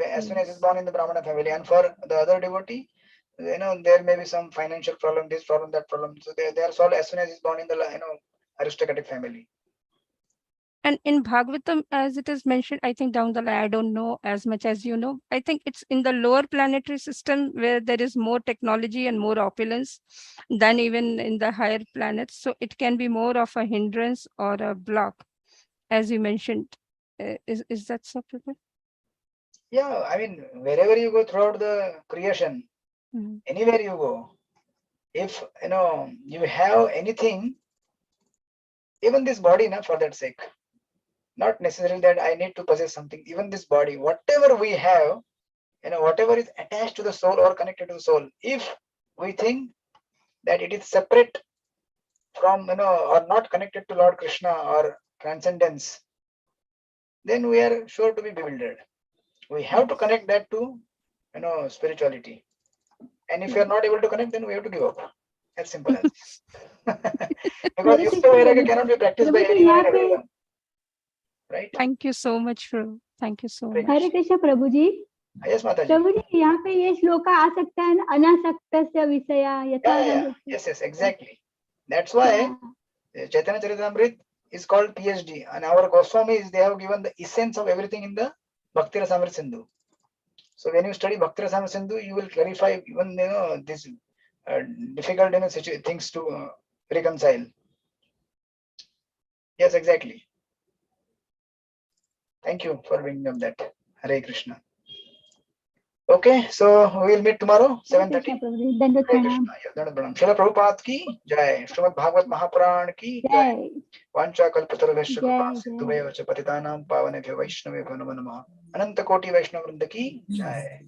as soon as he's born in the Brahmana family. And for the other devotee, there may be some financial problem, this problem, that problem. So they are solved as soon as he's born in the aristocratic family. And in Bhagavatam, as it is mentioned, I think down the line, I don't know as much as you know. I think it's in the lower planetary system where there is more technology and more opulence than even in the higher planets. So it can be more of a hindrance or a block, as you mentioned. Is that so, Prabhu? Yeah, I mean, wherever you go throughout the creation, anywhere you go, if you have anything, even this body, for that sake, not necessarily that I need to possess something, even this body, whatever we have, whatever is attached to the soul or connected to the soul, if we think that it is separate from, or not connected to Lord Krishna or transcendence, then we are sure to be bewildered. We have to connect that to, spirituality. And if you are not able to connect, then we have to give up. As simple as this. Because Yukta Vairagya cannot be practiced by anyone and everyone. Right? Thank you so much, Prabhu. Thank you so much. Hare Krishna Prabhu ji. Yes, Mataji. प्रभु जी, यहाँ पे ये श्लोक आसक्त है अनासक्तस्य विषया यथा. Yes, exactly. That's why Chaitanya Charitamrita is called PhD, and our Goswamis, they have given the essence of everything in the Bhakti Rasamrita Sindhu. So when you study Bhakti Rasamrita Sindhu, you will clarify even these difficult things to reconcile. Yes, exactly. Thank you for bringing up that. Hare Krishna. Okay, so we will meet tomorrow, 7:30. Dandavat pranam. Srila Prabhupada ki jai. Srimad Bhagavad Mahapuran ki jai. Vancha kalpatarubhasya kripa sindhubheva cha patitanam pavanebhyo vaishnavebhyo namo namaha. Ananta koti vaishnava vrinda ki jai.